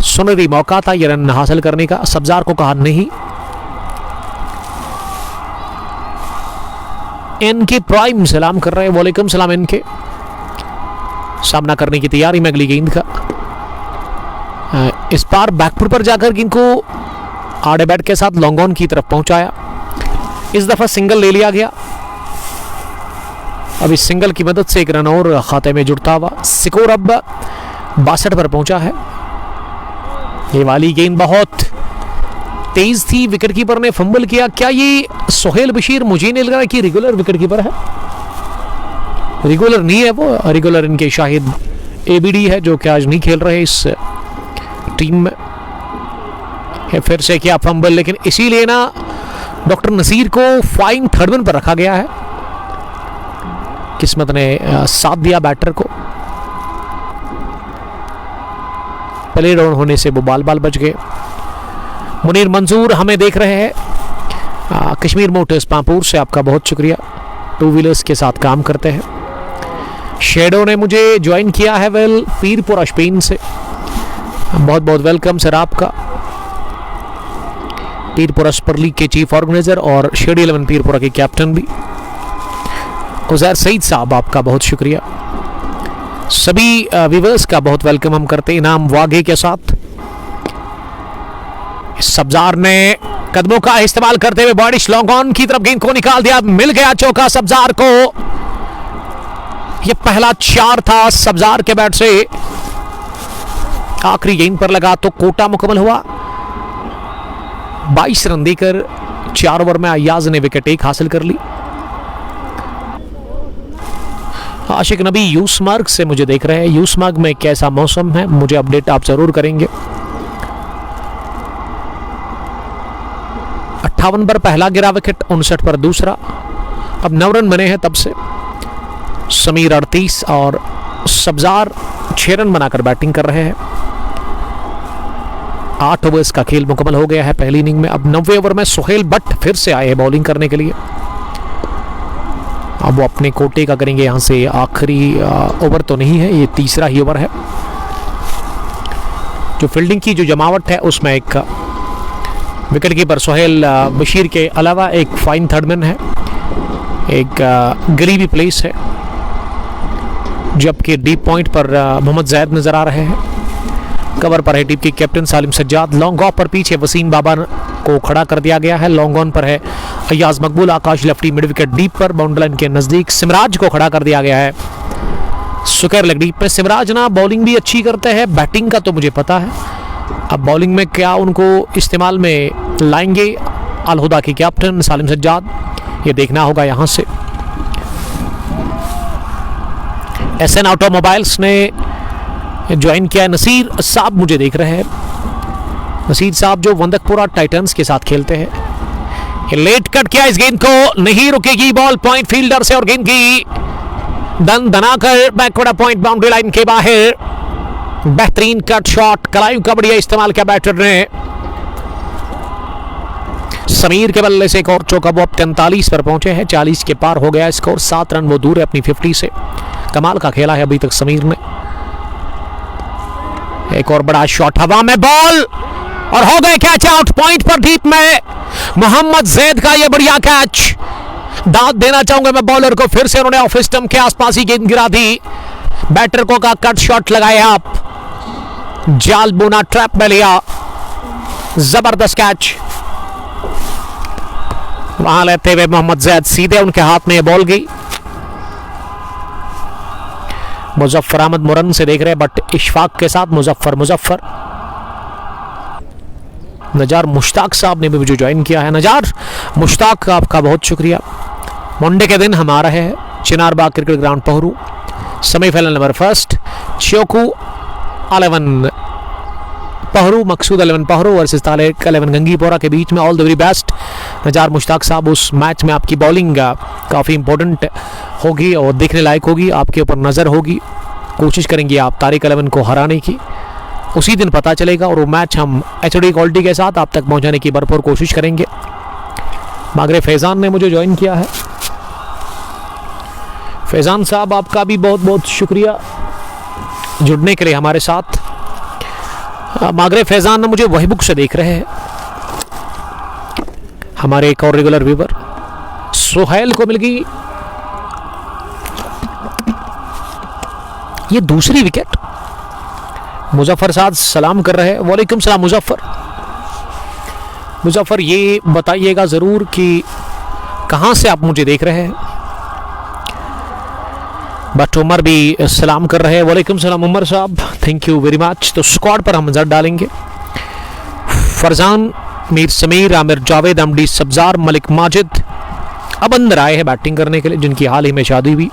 सुनहरी मौका था ये रन हासिल करने का। सब्जार को कहा नहीं। इनके प्राइम सलाम कर रहे हैं, वालेकुम सलाम। इनके सामना करने की तैयारी में अगली गेंद का। इस बार बैकफुट पर जाकर गेंद को आड़े बैट के साथ लॉन्ग ऑन की तरफ पहुंचाया। इस दफा सिंगल ले लिया गया। अब इस सिंगल की मदद से 1 रन और खाते में जुड़ता हुआ स्कोर अब 62 पर पहुंचा है। ये वाली गेंद बहुत तेज थी, विकेट कीपर ने फंबल किया। क्या ये सोहेल बशीर मुझे नहीं लग रहा कि रेगुलर विकेट कीपर है? रेगुलर नहीं है वो, रेगुलर इनके शाहिद एबीडी है जो कि आज नहीं खेल रहे इस टीम में। फिर से किया फंबल, लेकिन इसीलिए ना डॉक्टर नसीर को फाइन थर्डमैन पर रखा गया है। किस्मत ने साथ दिया बैटर को। प्ले डाउन होने से वो बाल बच गए। मुनीर मंजूर हमें देख रहे हैं कश्मीर मोटर्स पांपुर से, आपका बहुत शुक्रिया। 2 व्हीलर्स के साथ काम करते हैं। शेडो ने मुझे ज्वाइन किया है वेल पीरपुरा स्पेन से, बहुत बहुत वेलकम सर आपका। पीरपुरा सुपर लीग के चीफ ऑर्गेनाइजर और शेड 11 पीरपुरा के कैप्टन भी उजैर सईद साहब, आपका बहुत शुक्रिया। सभी व्यूअर्स का बहुत वेलकम हम करते हैं इनाम वागे के साथ। सब्जार ने कदमों का इस्तेमाल करते हुए बॉडिश लॉन्ग ऑन की तरफ गेंद को निकाल दिया, मिल गया चौका सब्जार को। यह पहला 4 था सब्जार के बैट से। आखिरी गेंद पर लगा तो कोटा मुकम्मल हुआ। 22 रन देकर 4 ओवर में अयाज ने विकेट 1 हासिल कर ली। आशिक नबी यूसमर्ग से मुझे देख रहे हैं। यूसमर्ग में कैसा मौसम है मुझे अपडेट आप जरूर करेंगे। 58 पर पहला गिरा विकेट, 59 पर दूसरा। अब 9 रन बने हैं तब से। समीर 38 और सब्जार 6 रन बनाकर बैटिंग कर रहे हैं। 8 ओवर्स का खेल मुकम्मल हो गया है पहली इनिंग में। अब 90 ओवर में सुहेल भट्ट फिर से आए हैं बॉलिंग करने के लिए। अब वो अपने कोटे का करेंगे यहाँ से। आखिरी ओवर तो नहीं है, ये तीसरा ही ओवर है। जो फील्डिंग की जो जमावट है उसमें एक विकेट कीपर सुहेल बशीर के अलावा एक फाइन थर्डमैन है, एक गरीबी प्लेस है, जबकि डीप पॉइंट पर मोहम्मद जैद नजर आ रहे हैं। कवर पर है टीम के कैप्टन सालिम सज्जाद। लॉन्ग ऑफ पर पीछे वसीम बाबा को खड़ा कर दिया गया है। लॉन्ग ऑन पर है अयाज मकबूल। आकाश लेफ्टी मिड विकेट डीप पर बाउंड्री लाइन के नजदीक सिमराज को खड़ा कर दिया गया है। सुकर लेग डीप में। सिमराज ना बॉलिंग भी अच्छी करते हैं, बैटिंग का तो मुझे पता है। अब बॉलिंग में क्या उनको इस्तेमाल में लाएंगे अलहुदा के कैप्टन सालिम सज्जाद, ये देखना होगा यहां से। एसएन ऑटोमोबाइल्स ने ज्वाइन किया। नसीर साहब मुझे देख रहे हैं। नसीर साहब जो वंदकपुरा टाइटंस के साथ खेलते हैं। ये लेट कट किया, इस गेंद को नहीं रुकेगी बॉल पॉइंट फील्डर से, और गेंद की दन दनाकर बैकवर्ड पॉइंट बाउंड्री लाइन के बाहर। बेहतरीन कट शॉट, कलायु का बढ़िया इस्तेमाल किया बैटर ने। समीर के बल्ले से एक और चौका, वो अब 43 पर पहुंचे हैं। 40 के पार हो गया स्कोर, 7 रन वो दूर है अपनी 50 से। कमाल का खेला है अभी तक समीर ने। एक और बड़ा शॉट, हवा में बॉल और हो गए कैच आउट। पॉइंट पर डीप में मोहम्मद जैद का ये बढ़िया कैच। दाद देना चाहूंगा मैं बॉलर को, फिर से उन्होंने ऑफ स्टंप के आसपास ही गेंद गिरा दी। बैटर को का कट शॉट लगाए आप, जाल बुना, ट्रैप में लिया, जबरदस्त कैच। वहां लेते हुए मोहम्मद जैद, सीधे उनके हाथ में बॉल गई। मुजफ्फर अहमद मुरन से देख रहे हैं, बट इशफाक के साथ मुजफ्फर नजार मुश्ताक साहब ने भी मुझे ज्वाइन किया है। नजार मुश्ताक, आपका बहुत शुक्रिया। मंडे के दिन हम आ रहे हैं Chinarbagh cricket ground Pahru, semifinal number first, Choku 11 Pahru, Maqsood 11 Pahru versus Taliq 11 Gangipora के बीच में। All the very best Nazar Mushtaq साहब। उस मैच में आपकी बॉलिंग काफ़ी इंपॉर्टेंट होगी और देखने लायक होगी, आपके ऊपर नज़र होगी। कोशिश करेंगे आप तारिक 11 को हराने की, उसी दिन पता चलेगा। और वो मैच हम HD क्वालिटी के साथ आप तक पहुंचाने की भरपूर कोशिश करेंगे। मागरे फैज़ान ने मुझे ज्वाइन किया है। फैज़ान साहब, आपका भी बहुत बहुत शुक्रिया जुड़ने के लिए हमारे साथ। मागरे फैज़ान ने मुझे वही बुक से देख रहे हैं। हमारे एक और रेगुलर व्यूवर सोहेल को मिल गई ये दूसरी विकेट। मुजफ्फर साहब सलाम कर रहे हैं। वालेकुम सलाम मुजफ्फर, ये बताइएगा ज़रूर कि कहाँ से आप मुझे देख रहे हैं। बट उमर भी सलाम कर रहे हैं। वालेकुम सलाम उमर साहब, थैंक यू वेरी मच। तो स्क्वाड पर हम नजर डालेंगे। फरजान, मीर समीर, आमिर जावेद, MD सब्जार, मलिक माजिद अब अंदर आए हैं बैटिंग करने के लिए, जिनकी हाल ही में शादी हुई।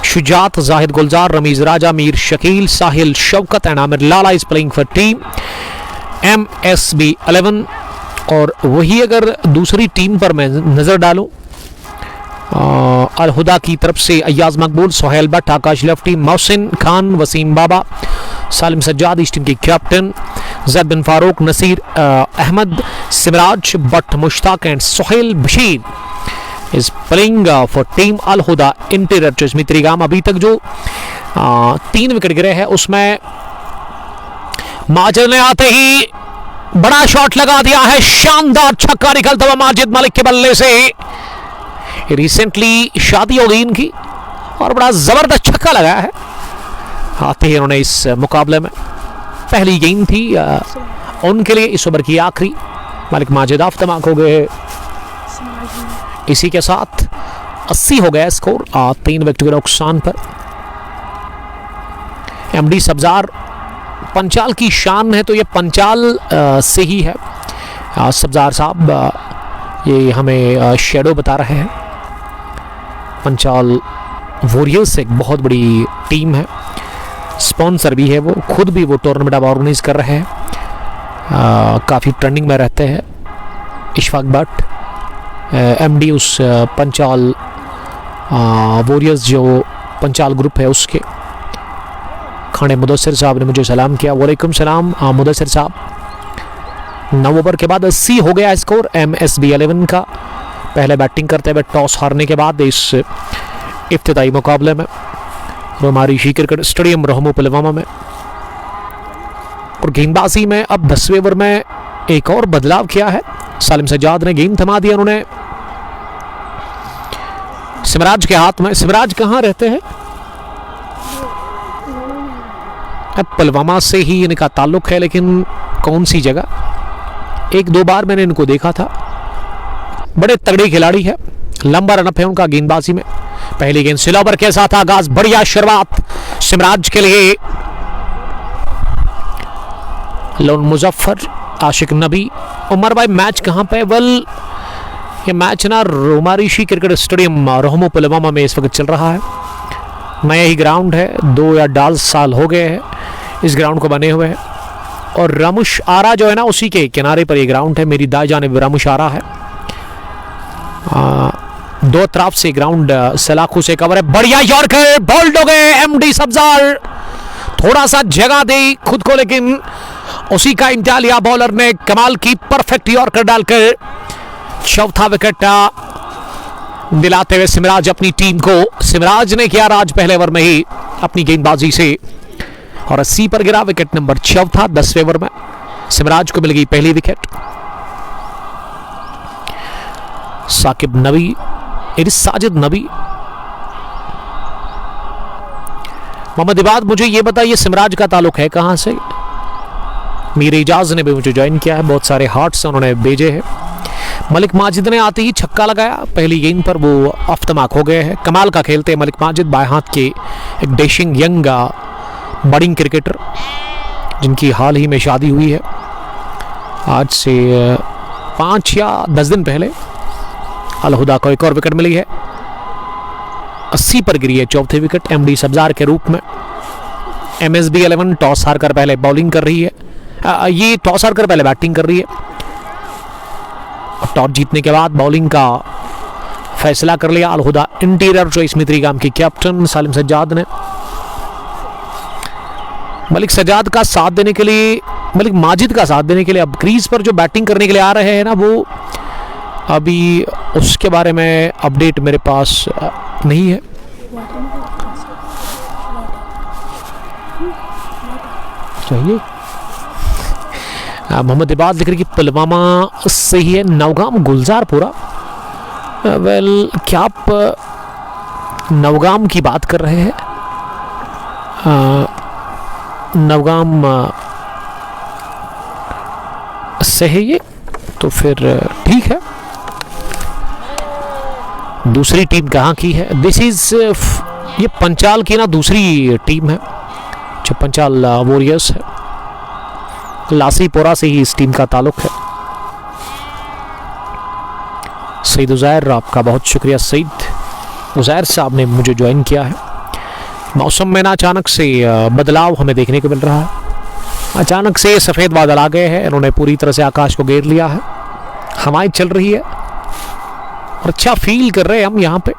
Shujat, Zahid Gulzar, Ramiz Raja, Mir Shakeel, Sahil Shaukat and Aamir Lala is playing for team MSB 11। और वही अगर दूसरी टीम पर मैं नजर डालूं, अल हुदा की तरफ से अय्याज मकबूल, सोहेल भट्ट, आकाश लफ्टी, मोहसिन खान, वसीम बाबा, सालिम सज्जाद इस टीम के captain, Zaid bin Farooq, Naseer Ahmad, Simraj Bhat, Mushtaq and Sohail Bashir is playing for team Al Huda interior Chashmitrigam. अभी तक जो 3 विकेट गिरे हैं उसमें माजिद ने आते ही बड़ा शॉट लगा दिया है। शानदार छक्का निकलता हुआ माजिद मलिक के बल्ले से। रिसेंटली शादी हो गई इनकी और बड़ा जबरदस्त छक्का लगाया है। आते ही उन्होंने इस मुकाबले में पहली गेंद थी उनके लिए इस ओवर की आखिरी। मलिक माजिद आफतमाक हो गए। इसी के साथ 80 हो गया स्कोर 3 विकेट के नुकसान पर। MD सब्जार, पंचाल की शान है तो ये पंचाल से ही है। सब्जार साहब ये हमें शेडो बता रहे हैं। पंचाल वॉरियर्स एक बहुत बड़ी टीम है, स्पॉन्सर भी है, वो खुद भी वो टूर्नामेंट अब ऑर्गेनाइज कर रहे हैं। काफ़ी ट्रेंडिंग में रहते हैं। इशफाक भट्ट MD उस पंचाल वॉरियर्स जो पंचाल ग्रुप है उसके। खाने मुदस्सिर साहब ने मुझे सलाम किया। वालेकुम सलाम मुदस्सिर साहब। 9 ओवर के बाद 80 हो गया स्कोर MSB 11 का। पहले बैटिंग करते हुए टॉस हारने के बाद इस इफ्तिताई मुकाबले में रोमारिशी क्रिकेट स्टेडियम रोहमू पुलवामा में। और गेंदबाजी में अब 10वें ओवर में एक और बदलाव किया है। सालिम सज्जाद ने गेंद थमा दिया उन्होंने सिमराज के हाथ में। सिमराज कहाँ रहते हैं? पुलवामा से ही इनका ताल्लुक है, लेकिन कौन सी जगह? 1-2 बार मैंने इनको देखा था। बड़े तगड़े खिलाड़ी है, लंबा रनअप है उनका गेंदबाजी में। पहली गेंद स्लोवर के साथ आगाज, बढ़िया शुरुआत सिमराज के लिए। लोन मुजफ्फर, आशिक नबी, उमर भाई मैच कहाँ पे? वेल ये मैच ना रोमारिशी क्रिकेट स्टेडियम रोहमू पुलवामा में इस वक्त चल रहा है। नया ही ग्राउंड है, 2 या 1.5 साल हो गए हैं इस ग्राउंड को बने हुए हैं। और रामुश आरा जो है ना उसी के किनारे पर ये ग्राउंड है। मेरी दाएं जानिब रामुश आरा है। 2 तरफ से ग्राउंड सलाखों से कवर है। बढ़िया यॉर्कर, बोल्ड हो गए MD सब्जार। थोड़ा सा जगह दी खुद को, लेकिन उसी का इंटालिया बॉलर ने कमाल की परफेक्ट यॉर्कर डालकर चौथा विकेट दिलाते हुए सिमराज अपनी टीम को। सिमराज ने किया राज पहले ओवर में ही अपनी गेंदबाजी से और 80 पर गिरा। विकेट नंबर चौथा 10वें ओवर में सिमराज को मिल गई पहली विकेट। साकिब नबी, साजिद नबी। मोहम्मद इबाद, मुझे ये बताइए सिमराज का ताल्लुक है कहां से? मीर इजाज ने भी मुझे ज्वाइन किया है, बहुत सारे हार्ट्स उन्होंने भेजे हैं। मलिक माजिद ने आते ही छक्का लगाया पहली गेंद पर, वो ऑफ द मार्क हो गए हैं। कमाल का खेलते हैं मलिक माजिद, बाएं हाथ के एक डैशिंग यंग बडिंग क्रिकेटर जिनकी हाल ही में शादी हुई है, आज से 5 या 10 दिन पहले। अलहुदा को एक और विकेट मिली है, 80 पर गिरी है चौथी विकेट एमडी सब्जार के रूप में। एमएसबी 11 टॉस हारकर पहले बॉलिंग कर रही है, ये टॉस हारकर पहले बैटिंग कर रही है। टॉस जीतने के बाद बॉलिंग का फैसला कर लिया अलहुदा इंटीरियर चॉइस मित्रीगाम की कैप्टन सालिम सज्जाद ने। मलिक सज्जाद का साथ देने के लिए, मलिक माजिद का साथ देने के लिए अब क्रीज पर जो बैटिंग करने के लिए आ रहे हैं ना, वो अभी उसके बारे में अपडेट मेरे पास नहीं है। चाहिए मोहम्मद इबाद लिख रही कि पुलवामा से ही है, नवगाम गुलजारपुरा। वेल, क्या आप नवगाम की बात कर रहे हैं? नवगाम से है ये, तो फिर ठीक है। दूसरी टीम कहाँ की है? दिस इज, ये पंचाल की ना दूसरी टीम है जो पंचाल वॉरियर्स है। लासीपोरा से ही इस टीम का ताल्लुक है। सईद उज़ैर, आपका बहुत शुक्रिया सईद उज़ैर साहब ने मुझे ज्वाइन किया है। मौसम में ना अचानक से बदलाव हमें देखने को मिल रहा है। अचानक से सफ़ेद बादल आ गए हैं, इन्होंने पूरी तरह से आकाश को घेर लिया है। हवाएं चल रही है और अच्छा फील कर रहे हैं हम यहाँ पे।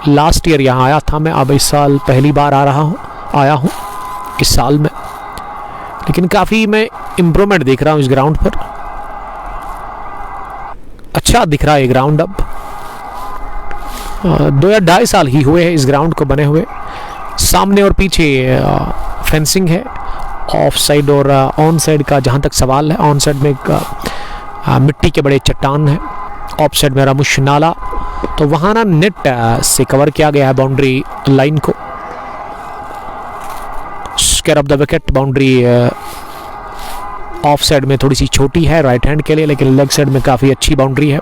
लास्ट ईयर यहाँ आया था मैं, अब इस साल पहली बार आया हूँ इस साल में, लेकिन काफ़ी मैं इम्प्रूवमेंट देख रहा हूँ इस ग्राउंड पर। अच्छा दिख रहा है ये ग्राउंड अब। 2 या 2.5 साल ही हुए हैं इस ग्राउंड को बने हुए। सामने और पीछे फेंसिंग है। ऑफ साइड और ऑन साइड का जहाँ तक सवाल है, ऑन साइड में एक मिट्टी के बड़े चट्टान है, ऑफ साइड में रामुश नाला, तो वहाँ ना नेट से कवर किया गया है बाउंड्री लाइन को। Square off the wicket boundary of side में थोड़ी सी छोटी है राइट हैंड के लिए, लेकिन लेग साइड में काफ़ी अच्छी बाउंड्री है।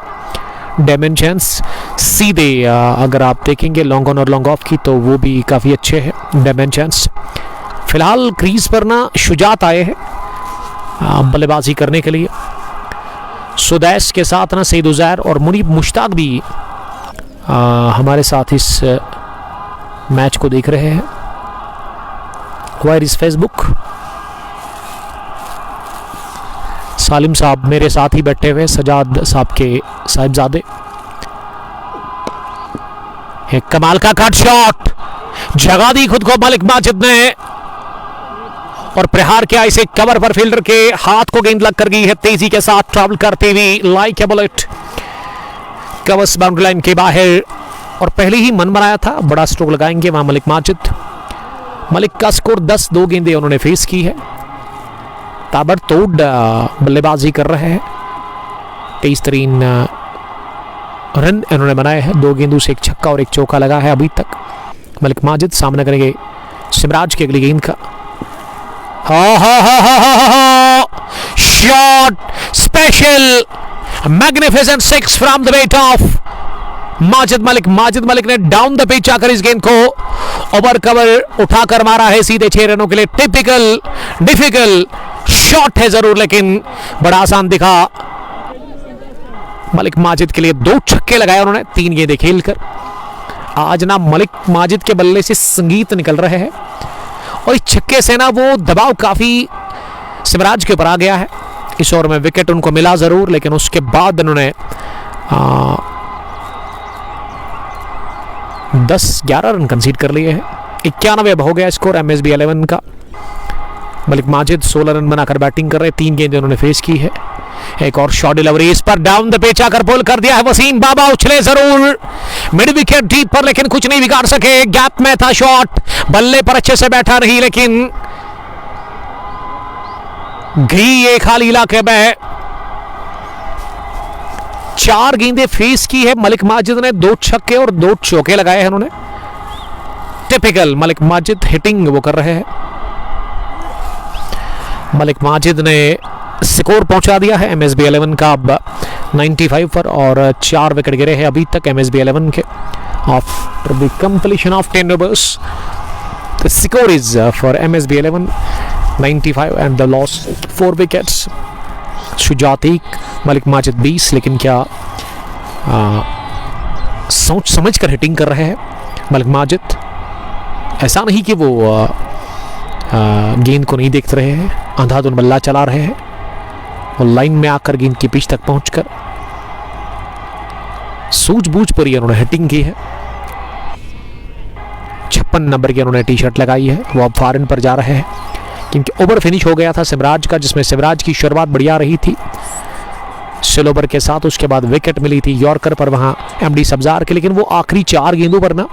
डायमेंशंस सीधे अगर आप देखेंगे लॉन्ग ऑन और लॉन्ग ऑफ की, तो वो भी काफ़ी अच्छे हैं डायमेंशंस। फिलहाल क्रीज पर ना शुजात आए हैं बल्लेबाजी करने के लिए। सुदैस के साथ ना सईद उज़ैर और मुनीब मुश्ताक भी हमारे साथ इस मैच को देख रहे हैं। Wire is Facebook. सालिम साहब मेरे साथ ही बैठे हुए, सजाद साहब के साहिबजादे। एक कमाल का कट शॉट, जगा दी खुद को मलिक माजिद ने और प्रहार किया इसे कवर पर। फील्डर के हाथ को गेंद लग कर गई है तेजी के साथ ट्रैवल करती हुई like a bullet. Covers boundary line के बाहर और पहले ही मन बनाया था बड़ा स्ट्रोक लगाएंगे वहां मलिक माजिद। मलिक का स्कोर 10-2 गेंदें उन्होंने फेस की है। ताबड़तोड़ बल्लेबाजी कर रहे हैं। 23 रन इन्होंने बनाए हैं, 2 गेंदों से 1 छक्का और 1 चौका लगा है अभी तक। मलिक माजिद सामना करेंगे सिमराज की अगली गेंद का। Shot special magnificent 6 from the weight of Majid Malik. Majid Malik ने डाउन द पिच आकर इस गेंद को ओवर कवर उठाकर मारा है सीधे 6 रनों के लिए। टिपिकल डिफिकल्ट शॉट है जरूर, लेकिन बड़ा आसान दिखा मलिक माजिद के लिए। 2 छक्के लगाए उन्होंने 3 गेंदें खेलकर। आज ना मलिक माजिद के बल्ले से संगीत निकल रहे हैं और इस छक्के से ना वो दबाव काफी सिमराज के ऊपर आ गया है। इस ओवर में विकेट उनको मिला जरूर, लेकिन उसके बाद उन्होंने 10-11 रन कंसीड कर लिए हैं। 91 अब हो गया स्कोर एमएसबी 11 का। मलिक माजिद 16 रन बनाकर बैटिंग कर रहे हैं, 3 गेंदें उन्होंने फेस की है। एक और शॉट डिलीवरी इस पर डाउन द पिच आकर पुल कर दिया है वसीम बाबा, उछले जरूर मिड विकेट डीप पर लेकिन कुछ नहीं बिगाड़ सके। गैप में था शॉट, बल्ले पर अच्छे से बैठा नहीं लेकिन घी एक खाली इलाके में 4 गेंदें फेस की है मलिक माजिद ने, 2 छक्के और 2 चौके लगाए हैं उन्होंने। टिपिकल मलिक माजिद हिटिंग वो कर रहे हैं। मलिक माजिद ने स्कोर पहुंचा दिया है MSB 11 का अब 95 पर और 4 विकेट गिरे हैं अभी तक MSB 11 के after the completion of 10 overs। The score is for MSB 11 95 and the loss 4 wickets. Shujaat 1, Malik Majid 20, लेकिन क्या सोच समझ कर हिटिंग कर रहे हैं मलिक माजिद। ऐसा नहीं कि वो गेंद को नहीं देख रहे हैं, अंधाधुन बल्ला चला रहे हैं और लाइन में आकर गेंद की पिच तक पहुंचकर सूझबूझ पर ही उन्होंने हिटिंग की है। 56 नंबर की उन्होंने टी शर्ट लगाई है। वो अब फॉरन पर जा रहे हैं क्योंकि ओवर फिनिश हो गया था सिमराज का, जिसमें सिमराज की शुरुआत बढ़िया रही थी स्लो ओवर के साथ। उसके बाद विकेट मिली थी यॉर्कर पर वहां MD सब्जार के, लेकिन वो आखिरी 4 गेंदों पर ना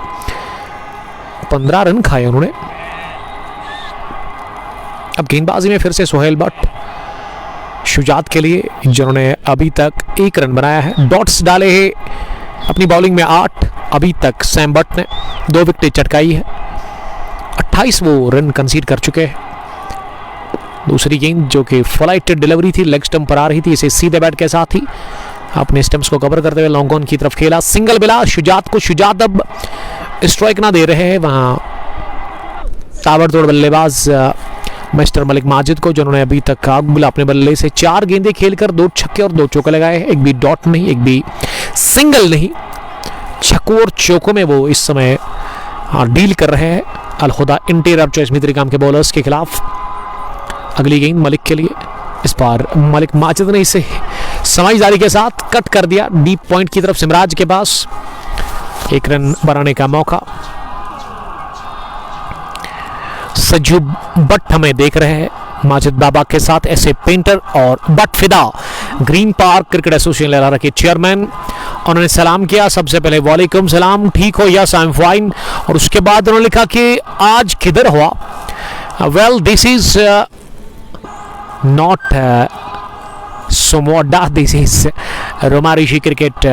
15 रन खाए उन्होंने। अब गेंदबाजी में फिर से सोहेल भट्ट शुजात के लिए, जिन्होंने अभी तक 1 रन बनाया है। डॉट्स डाले हैं अपनी बॉलिंग में 8 अभी तक। सैम भट्ट ने 2 विकेट चटकाई है, 28 वो रन कंसीड कर चुके हैं। दूसरी गेंद जो कि फ्लाइटेड डिलीवरी थी, लेग स्टंप पर आ रही थी, इसे सीधे बैट के साथ ही अपने स्टंप्स को कवर करते हुए लॉन्ग ऑन की तरफ खेला। सिंगल मिला शुजात को। शुजात अब स्ट्राइक ना दे रहे हैं वहां ताबड़तोड़ बल्लेबाज मिस्टर मलिक माजिद को, जिन्होंने अभी तक काबुल अपने बल्ले से 4 गेंदें खेलकर 2 छक्के और 2 चौके लगाए हैं। एक भी डॉट नहीं, एक भी सिंगल नहीं, छक्कों और चौकों में वो इस समय डील कर रहे हैं अलहुदा इंटीरियर चॉइस मित्रिकाम के बॉलर्स के खिलाफ। अगली गेंद मलिक के लिए, इस बार मलिक माजिद ने इसे समझदारी के साथ कट कर दिया डीप पॉइंट की तरफ सिमराज के पास। 1 रन बनाने का मौका। सज्जू भट्ट हमें देख रहे हैं माजिद बाबा के साथ, ऐसे पेंटर और भट्ट फिदा ग्रीन पार्क क्रिकेट एसोसिएशन लहरा के चेयरमैन। उन्होंने सलाम किया, सबसे पहले वालेकुम सलाम, ठीक हो? Yes I am fine. और उसके बाद उन्होंने लिखा कि आज किधर हुआ? Well this is not Somoda, this is Roma Rishi cricket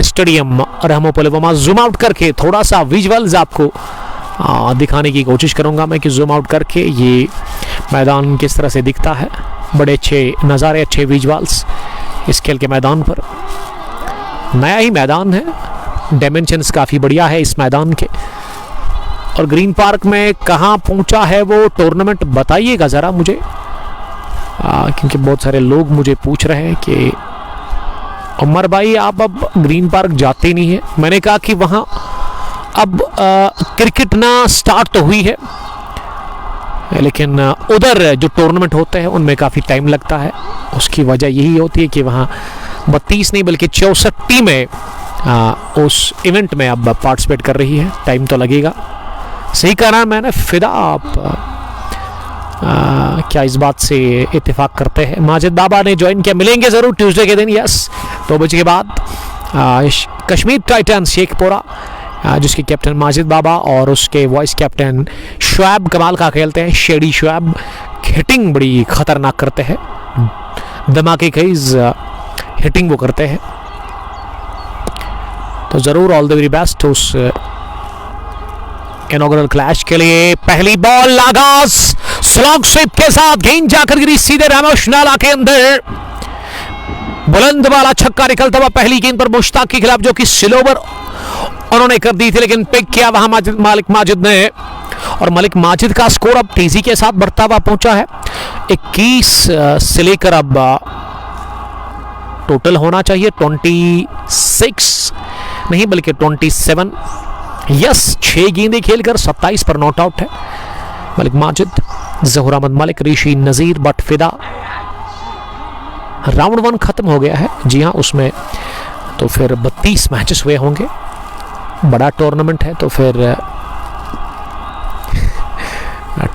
stadium Rahmo Pulwama. Zoom out करके थोड़ा सा विजुअल्स आपको दिखाने की कोशिश करूंगा मैं कि जूम आउट करके ये मैदान किस तरह से दिखता है। बड़े अच्छे नज़ारे, अच्छे विजुअल्स इस खेल के मैदान पर। नया ही मैदान है, डायमेंशंस काफ़ी बढ़िया है इस मैदान के। और ग्रीन पार्क में कहाँ पहुंचा है वो टूर्नामेंट बताइएगा ज़रा मुझे, क्योंकि बहुत सारे लोग मुझे पूछ रहे हैं कि उमर भाई आप अब ग्रीन पार्क जाते नहीं हैं। मैंने कहा कि वहाँ अब क्रिकेट ना स्टार्ट तो हुई है, लेकिन उधर जो टूर्नामेंट होते हैं उनमें काफ़ी टाइम लगता है। उसकी वजह यही होती है कि वहाँ 32 नहीं बल्कि 64 टीमें उस इवेंट में अब पार्टिसिपेट कर रही है। टाइम तो लगेगा। सही कहा ना मैंने फिदा? आप क्या इस बात से इत्तेफाक करते हैं? माजिद बाबा ने ज्वाइन किया, मिलेंगे ज़रूर ट्यूसडे के दिन। यस, 2 बजे के बाद कश्मीर टाइटंस शेखपुरा, जिसके कैप्टन माजिद बाबा और उसके वाइस कैप्टन शुएब कमाल का खेलते हैं। शेडी शुएब हिटिंग बड़ी खतरनाक करते हैं, धमाके खेज हिटिंग वो करते हैं। तो ज़रूर ऑल द वेरी बेस्ट उस इनॉग्रल क्लैश के लिए। पहली बॉल आगाज स्लॉग स्विप के साथ, गेंद जाकर गिरी सीधे रामोश नाला के अंदर। बुलंद वाला छक्का निकलता हुआ पहली गेंद पर मुश्ताक के खिलाफ, जो कि स्लोवर उन्होंने कर दी थी, लेकिन पिक किया वहां मलिक माजिद ने। और मलिक माजिद का स्कोर अब तेजी के साथ बढ़ता हुआ पहुंचा है। 21 से लेकर अब टोटल होना चाहिए 26 नहीं बल्कि 27। यस, 6 गेंदें खेलकर 27 पर नॉट आउट है मलिक माजिद, जहूर अहमद मलिक, ऋषि नजीर, भट्ट फिदा। राउंड 1 खत्म हो गया है। जी हाँ, उसमें तो फिर 32 मैचेस हुए होंगे। बड़ा टूर्नामेंट है तो फिर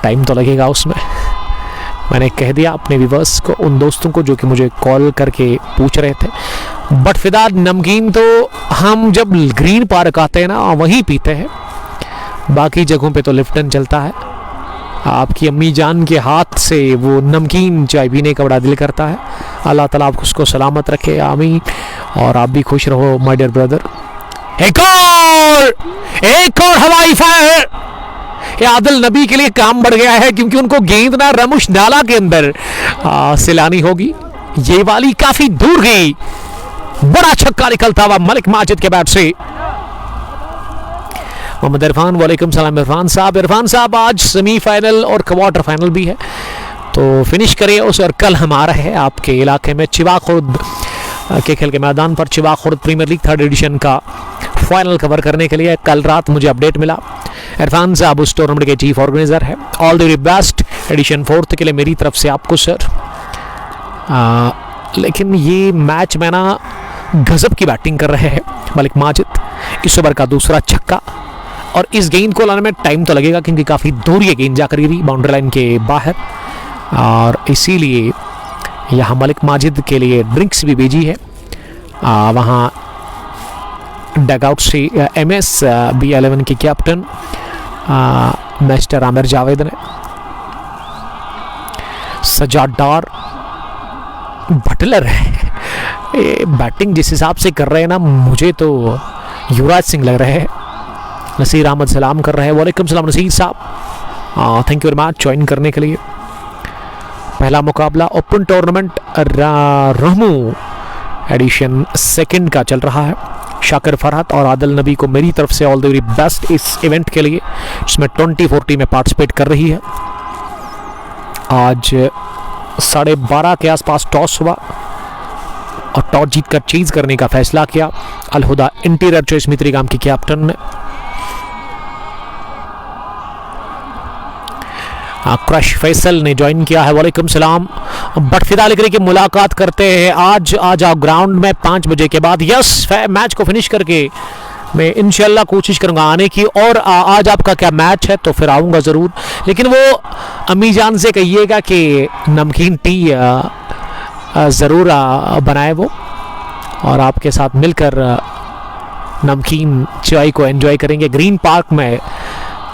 टाइम तो लगेगा उसमें। मैंने कह दिया अपने व्यूअर्स को, उन दोस्तों को जो कि मुझे कॉल करके पूछ रहे थे। बट फिलहाल नमकीन तो हम जब ग्रीन पार्क आते हैं ना वहीं पीते हैं, बाकी जगहों पे तो लिप्टन चलता है। आपकी अम्मी जान के हाथ से वो नमकीन चाय पीने का बड़ा दिल करता है। अल्लाह ताला आपको उसको सलामत रखे, आमीन। और आप भी खुश रहो माय डियर ब्रदर। एक और हवाई फायर। ये आदिल नबी के लिए काम बढ़ गया है, क्योंकि उनको गेंद ना रमुश नाला के अंदर सिलानी होगी। ये वाली काफी दूर गई, बड़ा छक्का निकलता हुआ मलिक माजिद के बैट से। मोहम्मद इरफान, वालेकुम सलाम इरफान साहब। इरफान साहब आज सेमीफाइनल और क्वार्टर फाइनल भी है, तो फिनिश करिए उस। और कल हमारा है आपके इलाके में चिवा खुर्द के खेल के मैदान पर Chiwa Khurd premier league 3rd edition का फाइनल कवर करने के लिए कल रात मुझे अपडेट मिला। इरफान साहब उस टूर्नामेंट के चीफ ऑर्गेनाइजर है। All the very best edition 4th के लिए मेरी तरफ से आपको सर। लेकिन ये मैच में ना गजब की बैटिंग कर रहे हैं मलिक माजिद। इस ओवर का दूसरा छक्का, और इस गेंद को लाने में टाइम तो लगेगा क्योंकि काफ़ी दूर ये गेंद जाकर गिरी बाउंड्री लाइन के बाहर, और इसीलिए यहाँ मलिक माजिद के लिए ड्रिंक्स भी भेजी है वहाँ डगआउट से MS B11 के कैप्टन मिस्टर आमिर जावेद ने। सजाद डार बटलर है, बैटिंग जिस हिसाब से कर रहे हैं ना, मुझे तो युवराज सिंह लग रहे हैं। नसीर अहमद सलाम कर रहे हैं, वालेकुम सलाम नसीर साहब, thank you very much join करने के लिए। पहला मुकाबला ओपन टूर्नामेंट रहमू एडिशन 2nd का चल रहा है। शाकिर फरहत और आदिल नबी को मेरी तरफ से ऑल द वेरी बेस्ट इस इवेंट के लिए, जिसमें 2040 में पार्टिसिपेट कर रही है। आज 12:30 के आसपास टॉस हुआ और टॉस जीतकर चेज करने का फैसला किया अलहुदा इंटीरियर चॉइस मित्रीगाम की कैप्टन ने। क्रश फैसल ने ज्वाइन किया है, वालेकुम सलाम। बट फिलहाल की मुलाकात करते हैं आज आ जाओ ग्राउंड में 5 बजे के बाद। यस, मैच को फिनिश करके मैं इंशाल्लाह कोशिश करूंगा आने की। और आज आपका क्या मैच है तो फिर आऊँगा ज़रूर, लेकिन वो अम्मी जान से कहिएगा कि नमकीन टी ज़रूर बनाए वो, और आपके साथ मिलकर नमकीन चाय को एंजॉय करेंगे। ग्रीन पार्क में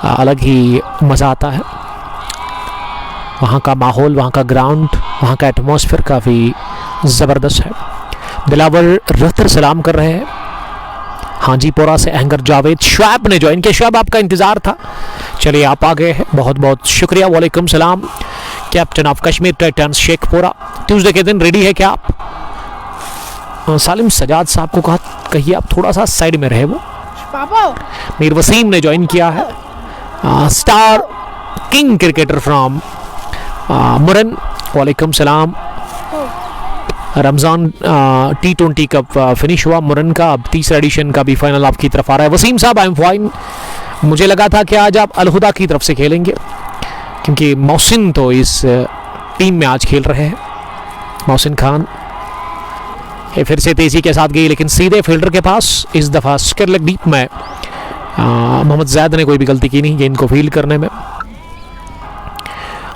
अलग ही मज़ा आता है, वहाँ का माहौल, वहाँ का ग्राउंड, वहाँ का एटमॉस्फेयर काफ़ी ज़बरदस्त है। दिलावर रहतर सलाम कर रहे हैं। हाजीपुरा से अहंगर जावेद। शुएब ने ज्वाइन किया। शुएब आपका इंतज़ार था, चलिए आप आ गए हैं, बहुत बहुत शुक्रिया। वालेकुम सलाम। Captain of Kashmir Titans Sheikhpura, Tuesday के दिन रेडी है क्या आप? सालिम सजाद साहब को कहिए आप थोड़ा सा साइड में रहे। वो मीर वसीम ने ज्वाइन किया है। स्टार किंग क्रिकेटर फ्रॉम मुरन, वालेकुम सलाम। रमज़ान T20 कप फिनिश हुआ मुरन का, अब 3रा एडिशन का भी फाइनल आपकी तरफ आ रहा है। वसीम साहब आई एम फाइन। मुझे लगा था कि आज आप अलहुदा की तरफ से खेलेंगे, क्योंकि मोहसिन तो इस टीम में आज खेल रहे हैं। मोहसिन खान ये फिर से तेज़ी के साथ गई, लेकिन सीधे फील्डर के पास। इस दफ़ा स्क्वायर लेग डीप में मोहम्मद जैद ने कोई भी गलती की नहीं गेंद को फील्ड करने में।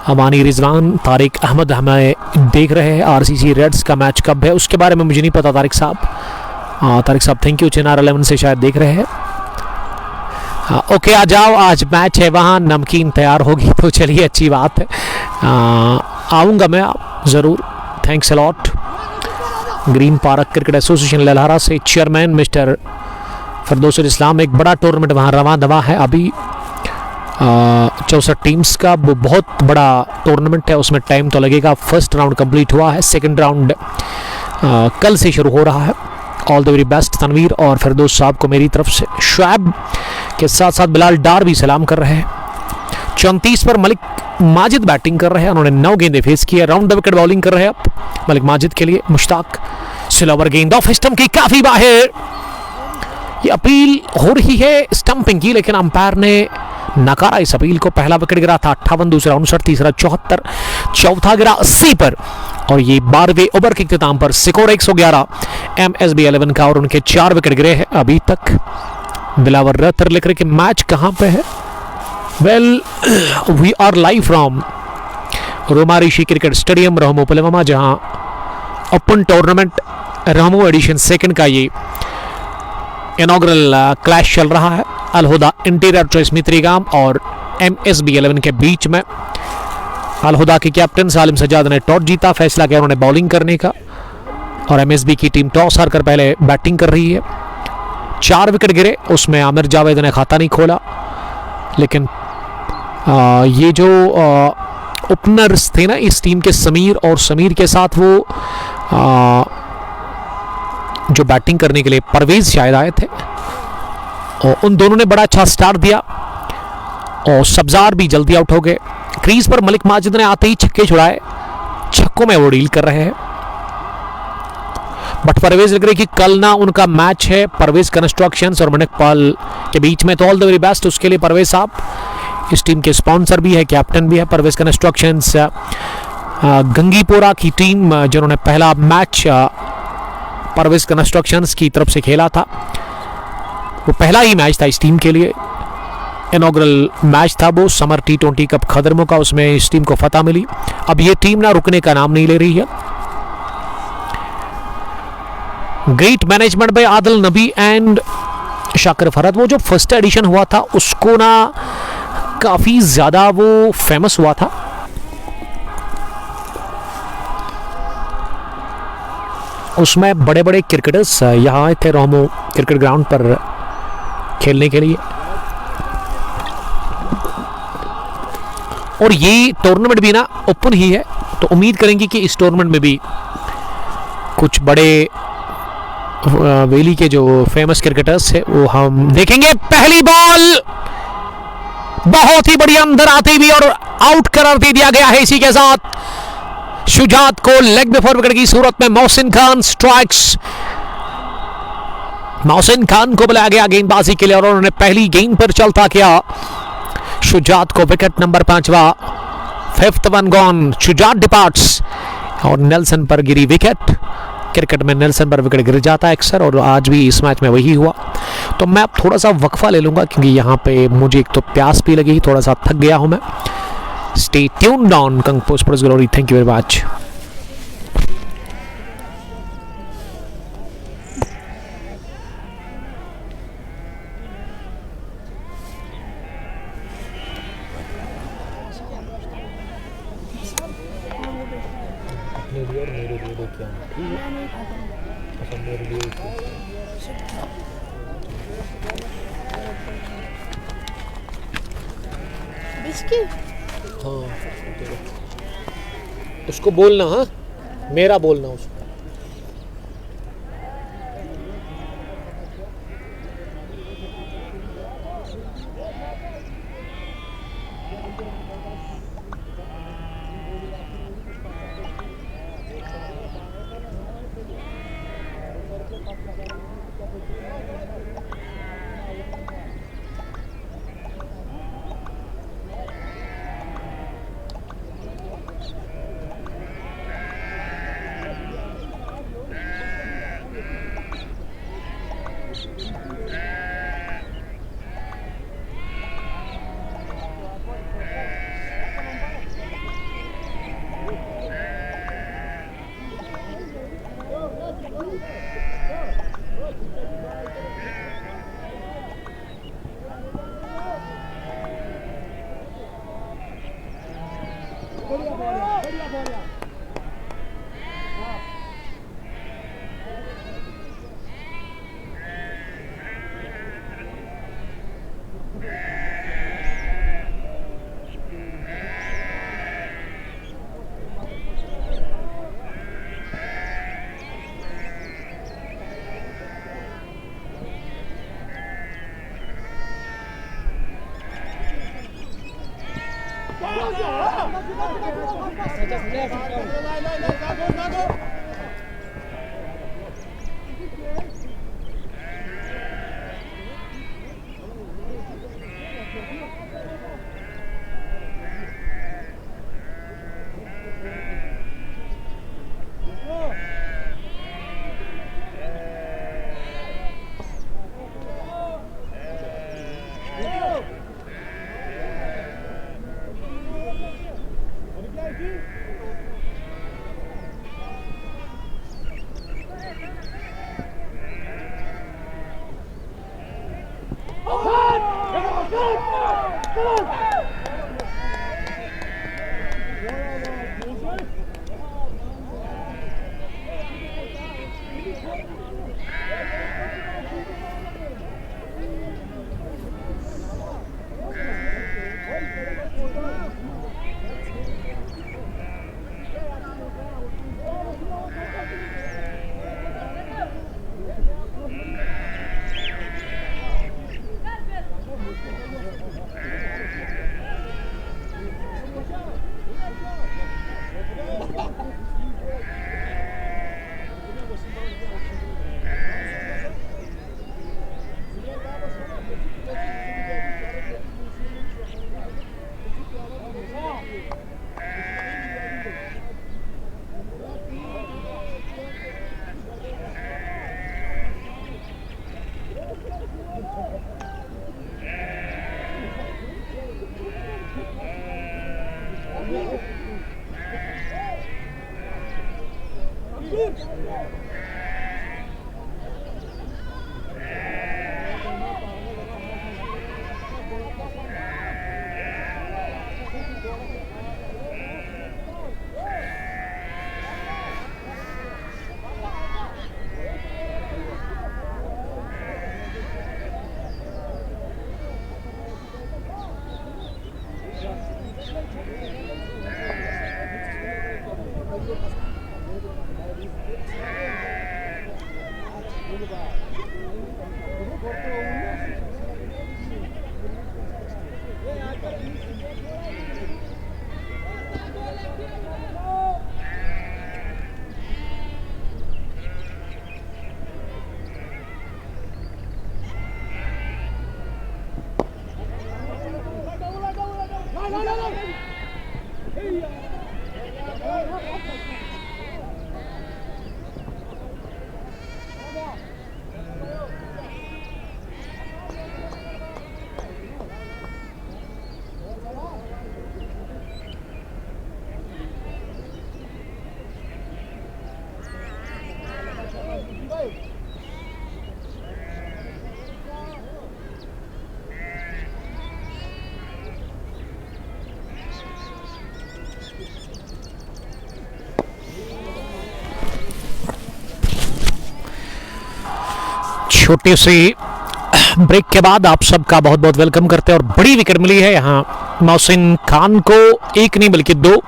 अमानी रिजवान, तारिक अहमद हमें देख रहे हैं। RCC रेड्स का मैच कब है उसके बारे में मुझे नहीं पता तारिक साहब। तारिक साहब थैंक यू, चिनार 11 से शायद देख रहे हैं। ओके आ जाओ, आज मैच है वहाँ, नमकीन तैयार होगी तो चलिए अच्छी बात है। आऊँगा मैं ज़रूर, thanks a lot. Green Park cricket association Lalhara से चेयरमैन मिस्टर फरदौसुल इस्लाम। एक बड़ा टूर्नामेंट वहाँ रवा दवा है अभी, 64 टीम्स का वो बहुत बड़ा टूर्नामेंट है, उसमें टाइम तो लगेगा। फर्स्ट राउंड कंप्लीट हुआ है, सेकंड राउंड कल से शुरू हो रहा है। All the very best Tanveer और फिरदौस साहब को मेरी तरफ से। शुएब के साथ साथ बिलाल डार भी सलाम कर रहे हैं। 34 पर मलिक माजिद बैटिंग कर रहे हैं, उन्होंने 9 गेंदें फेस की है। राउंड द विकेट बॉलिंग कर रहे हैं अब मलिक माजिद के लिए मुश्ताक। स्लोवर गेंद ऑफ स्टंप की काफ़ी बाहर, ये अपील हो रही है स्टंपिंग की, लेकिन अंपायर ने नकारा इस अपील को। पहला विकेट गिरा था 58, दूसरा 59, तीसरा 74, चौथा गिरा 80 पर, और ये 12वें ओवर के इख्तिताम पर स्कोर 111 MSB 11 का, और उनके 4 विकेट गिरे हैं अभी तक। दिलावर रहतर लिख रहे कि मैच कहाँ पे है। Well we are live from Romarishi cricket stadium Rahmo Pulwama, जहां open tournament Rahmo edition second का ये इनॉग्रल क्लैश चल रहा है। अल-हुदा इंटीरियर चॉइस मित्रीगाम और MSB 11 के बीच में। अल-हुदा के कैप्टन सालिम सज्जाद ने टॉस जीता, फैसला किया उन्होंने बॉलिंग करने का, और MSB की टीम टॉस हारकर पहले बैटिंग कर रही है। 4 विकेट गिरे, उसमें आमिर जावेद ने खाता नहीं खोला, लेकिन ये जो ओपनर्स थे ना इस टीम के, समीर और समीर के साथ वो जो बैटिंग करने के लिए परवेज शायद आए थे, और उन दोनों ने बड़ा अच्छा स्टार्ट दिया, और सब्जार भी जल्दी आउट हो गए। क्रीज पर मलिक माजिद ने आते ही छक्के छुड़ाए, छक्कों में वो डील कर रहे हैं। बट परवेज लग रही कि कल ना उनका मैच है परवेज कंस्ट्रक्शंस और मनिक पाल के बीच में, तो ऑल द वेरी बेस्ट उसके लिए परवेज साहब। इस टीम के स्पॉन्सर भी है, कैप्टन भी है परवेज कंस्ट्रक्शंस। गंगीपोरा की टीम जिन्होंने पहला मैच परवेज कंस्ट्रक्शंस की तरफ से खेला था, वो पहला ही मैच था इस टीम के लिए, इनॉग्रल मैच था वो समर T20 कप खदरमो का, उसमें इस टीम को फतह मिली। अब ये टीम ना रुकने का नाम नहीं ले रही है। Great management by Adil Nabi and Shakir Farhad. वो जो फर्स्ट एडिशन हुआ था उसको ना काफी ज्यादा वो फेमस हुआ था, उसमें बड़े बड़े क्रिकेटर्स यहाँ आए थे रहमो क्रिकेट ग्राउंड पर खेलने के लिए, और ये टूर्नामेंट भी ना ओपन ही है, तो उम्मीद करेंगे कि इस टूर्नामेंट में भी कुछ बड़े वैली के जो फेमस क्रिकेटर्स है वो हम देखेंगे। पहली बॉल बहुत ही बढ़िया अंदर आती हुई और आउट करार दे दिया गया है। इसी के साथ शुजात को लेग बिफोर विकेट की सूरत में मोहसिन खान स्ट्राइक्स। मोहसिन खान को बुलाया गया गेंदबाजी के लिए और उन्होंने पहली गेंद पर चलता किया शुजात को विकेट नंबर 5वां, 5th one gone. Shujat departs और नेल्सन पर गिरी विकेट। क्रिकेट में नेल्सन पर विकेट गिर जाता है अक्सर, और आज भी इस मैच में वही हुआ। तो मैं अब थोड़ा सा वक्फा ले लूंगा क्योंकि यहाँ पे मुझे एक तो प्यास भी लगी, थोड़ा सा थक गया हूं मैं। Stay tuned on Kungfu Sports Glory. Thank you very much. हाँ उसको बोलना, हाँ मेरा बोलना उसको। छोटे से ब्रेक के बाद आप सबका बहुत बहुत वेलकम करते हैं और बड़ी विकेट मिली है यहाँ मोहसिन खान को, एक नहीं बल्कि दो।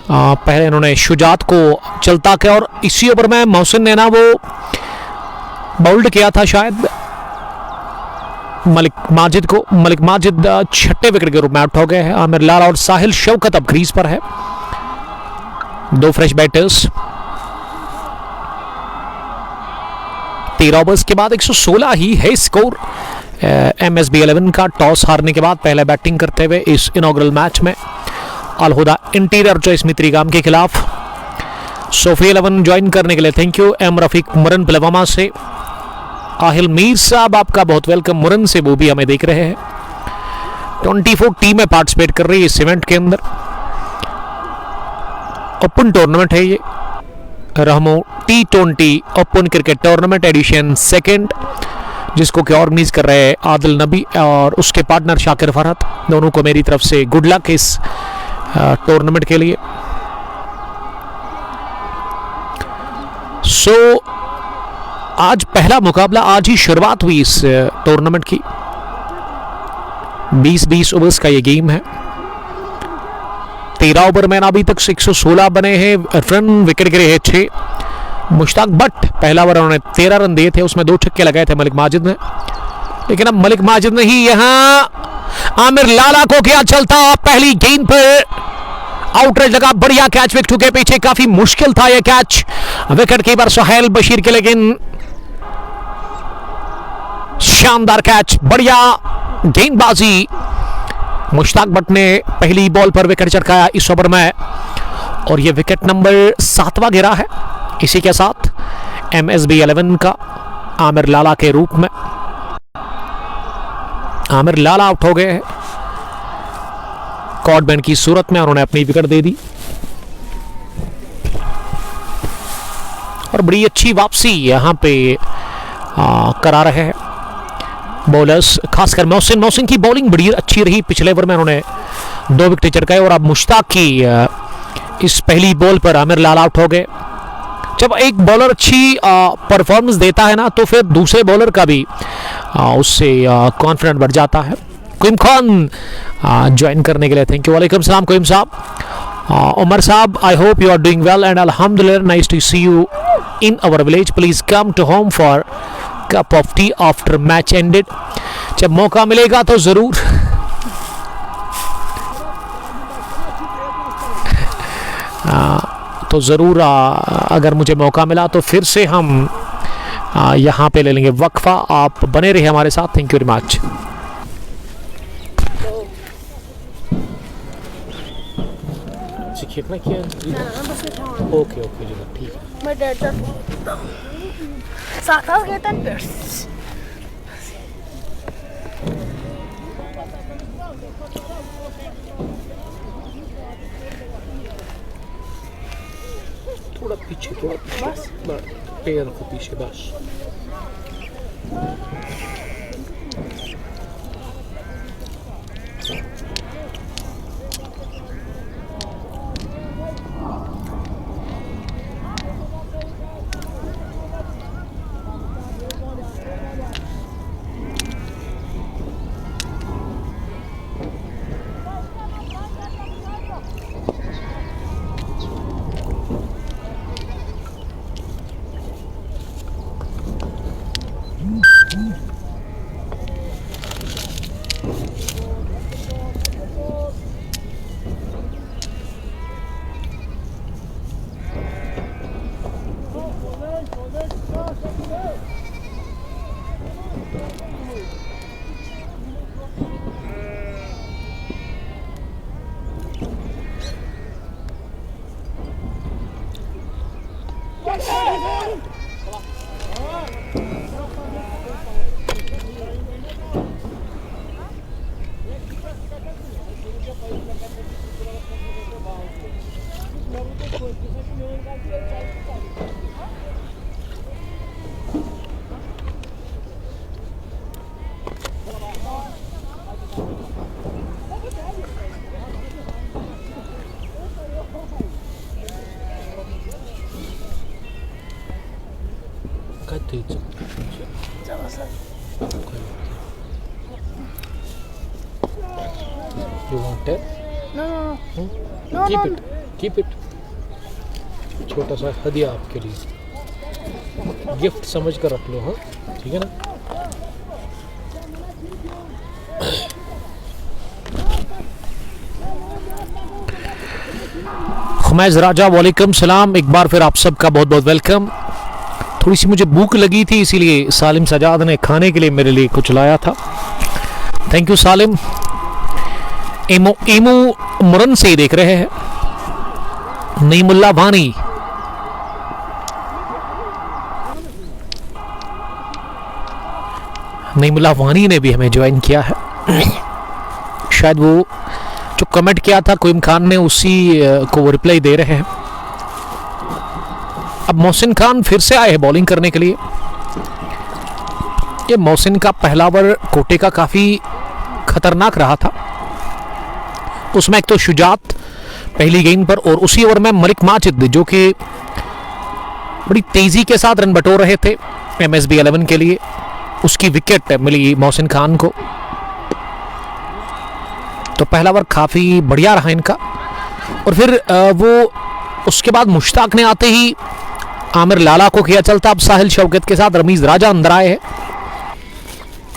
पहले इन्होंने शुजात को चलता किया और इसी ओवर में मोहसिन ने ना वो बाउल्ड किया था शायद मलिक माजिद को। मलिक माजिद छठे विकेट के रूप में आउट हो गए हैं। आमिर लाला और साहिल शौकत अब क्रीज पर है, दो फ्रेश बैटर्स। 13 ओवर्स के बाद 116 ही है स्कोर MSB 11 का। टॉस हारने के बाद पहले बैटिंग करते हुए इस इनॉग्रल मैच में अलहुदा इंटीरियर चॉइस मित्रीगाम के खिलाफ। सोफी 11 ज्वाइन करने के लिए thank you. M Rafiq Muran Pulwama से। आहिल मीर साहब आपका बहुत वेलकम मुरन से, वो भी हमें देख रहे हैं। 24 टीमें पार्टिसिपेट कर रही है इस इवेंट के अंदर। ओपन टूर्नामेंट है ये, Rahmo T20 open cricket tournament edition second, जिसको कि ऑर्गेनाइज कर रहे हैं आदिल नबी और उसके पार्टनर शाकिर फरहत। दोनों को मेरी तरफ से गुड लक इस टूर्नामेंट के लिए। सो आज पहला मुकाबला, आज ही शुरुआत हुई इस टूर्नामेंट की। 20-20 ओवर्स का ये गेम है। 13 ओवर में अभी तक 116 बने हैं रन, विकेट गिरे हैं 6। मुश्ताक भट्ट पहला ओवर उन्होंने 13 रन दिए थे, उसमें 2 छक्के लगाए थे मलिक माजिद ने। लेकिन अब मलिक माजिद ने ही यहां आमिर लाला को किया चलता। पहली गेंद पर आउटरेज लगा, बढ़िया कैच विकेट के पीछे, काफी मुश्किल था यह catch wicketkeeper Suhail Bashir के, लेकिन शानदार कैच, बढ़िया गेंदबाजी। मुश्ताक भट्ट ने पहली बॉल पर विकेट चटकाया इस ओवर में और यह विकेट नंबर 7वां गिरा है। इसी के साथ MSB 11 का आमिर लाला के रूप में आमिर लाला आउट हो गए हैं। कॉर्डमैन की सूरत में उन्होंने अपनी विकेट दे दी और बड़ी अच्छी वापसी यहां पे करा रहे हैं बॉलर्स, खासकर मोहसिन की बॉलिंग बड़ी अच्छी रही। पिछले ओवर में उन्होंने 2 विकेट चटकाए और अब मुश्ताक की इस पहली बॉल पर आमिर लाला आउट हो गए। जब एक बॉलर अच्छी परफॉर्मेंस देता है ना, तो फिर दूसरे बॉलर का भी उससे कॉन्फिडेंट बढ़ जाता है। कुइम खान ज्वाइन करने के लिए थैंक यू। वालेकुम सलाम कुइम साहब। उमर साहब, I hope you are doing well and अल्हम्दुलिल्लाह, nice to see you in our village. Please come to home for cup of tea after match ended. जब मौका मिलेगा तो जरूर अगर मुझे मौका मिला तो फिर से हम यहाँ पे ले लेंगे वक्फा। आप बने रहे हमारे साथ, थैंक यू वेरी मच। कितना किया? ओके जी, ठीक है। मैं डर साथ गया था। थोड़ा पीछे, पैर को पीछे बस। You want it? No. Keep it. छोटा सा हदिया आपके लिए, गिफ्ट समझ कर रख लो। हाँ ठीक है ना। खुमैज राजा वालेकुम सलाम, एक बार फिर आप सबका बहुत बहुत वेलकम। थोड़ी सी मुझे भूख लगी थी, इसीलिए सालिम सजाद ने खाने के लिए मेरे लिए कुछ लाया था। Thank you Salim. एमो मुरन से देख रहे हैं। नईमुल्ला वानी, नईमुल्ला वानी ने भी हमें ज्वाइन किया है। शायद वो जो कमेंट किया था कोइम खान ने, उसी को वो रिप्लाई दे रहे हैं। अब मोहसिन खान फिर से आए हैं बॉलिंग करने के लिए। ये मोहसिन का पहला ओवर कोटे का काफ़ी खतरनाक रहा था। उसमें एक तो शुजात पहली गेंद पर, और उसी ओवर में मलिक माजिद जो कि बड़ी तेज़ी के साथ रन बटोर रहे थे MSB 11 के लिए, उसकी विकेट मिली मोहसिन खान को। तो पहला ओवर काफ़ी बढ़िया रहा इनका। और फिर वो उसके बाद मुश्ताक ने आते ही आमिर लाला को किया चलता। अब साहिल शौकत के साथ रमीज राजा अंदर आए हैं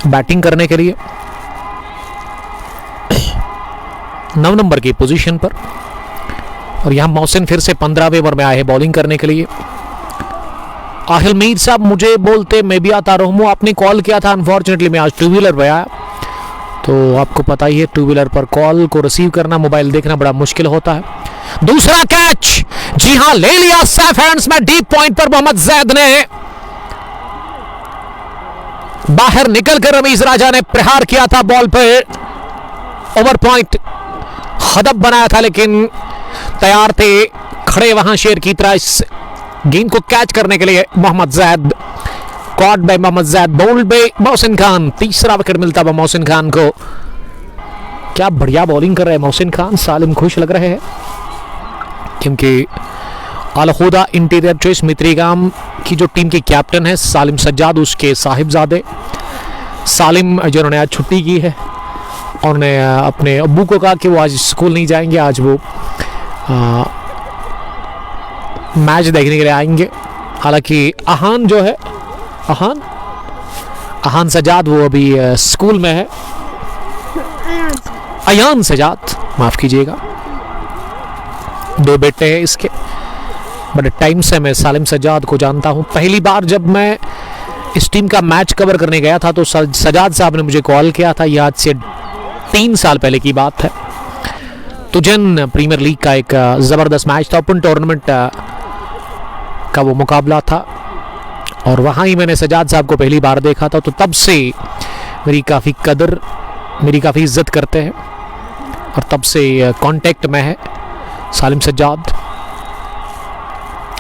बैटिंग करने के लिए 9 नंबर की पोजीशन पर। और यहां मोहसिन फिर से 15वें ओवर में आए हैं बॉलिंग करने के लिए। आहिल मीर साहब मुझे बोलते मैं भी आता रहूँ, आपने कॉल किया था, अनफॉर्चुनेटली मैं आज 2 व्हीलर पे आया। तो आपको पता ही है 2 व्हीलर पर कॉल को रिसीव करना, मोबाइल देखना बड़ा मुश्किल होता है। दूसरा कैच, जी हां ले लिया सेफ हैंड्स में, डीप पॉइंट पर मोहम्मद जैद ने बाहर निकलकर रमीज राजा ने प्रहार किया था बॉल पर। ओवर पॉइंट हदफ बनाया था, लेकिन तैयार थे खड़े वहां शेर की तरह इस गेंद को कैच करने के लिए Mohammad Zaid. Caught by Mohammad Zaid, bowled by Mohsin Khan. तीसरा विकेट मिलता है मोहसिन खान को। क्या बढ़िया बॉलिंग कर रहे हैं मोहसिन खान। सालिम खुश लग रहे हैं क्योंकि अलहुदा इंटीरियर चॉइस मित्रीगाम की जो टीम की कैप्टन है सालिम सज्जाद, उसके साहिबजादे सालिम जिन्होंने आज छुट्टी की है, और ने अपने अब्बू को कहा कि वो आज स्कूल नहीं जाएंगे, आज वो मैच देखने के लिए आएंगे। हालांकि अहान जो है, अहान सजाद, वो अभी स्कूल में है। अयान सजाद, माफ कीजिएगा, 2 बेटे हैं इसके। बड़े टाइम से मैं सालिम सजाद को जानता हूं। पहली बार जब मैं इस टीम का मैच कवर करने गया था तो सजाद साहब ने मुझे कॉल किया था। ये आज से 3 साल पहले की बात है। तुजन प्रीमियर लीग का एक ज़बरदस्त मैच था, ओपन टूर्नामेंट का वो मुकाबला था, और वहाँ ही मैंने सजाद साहब को पहली बार देखा था। तो तब से मेरी काफ़ी कदर, मेरी काफ़ी इज्जत करते हैं, और तब से कांटेक्ट में है सालिम सज्जाद।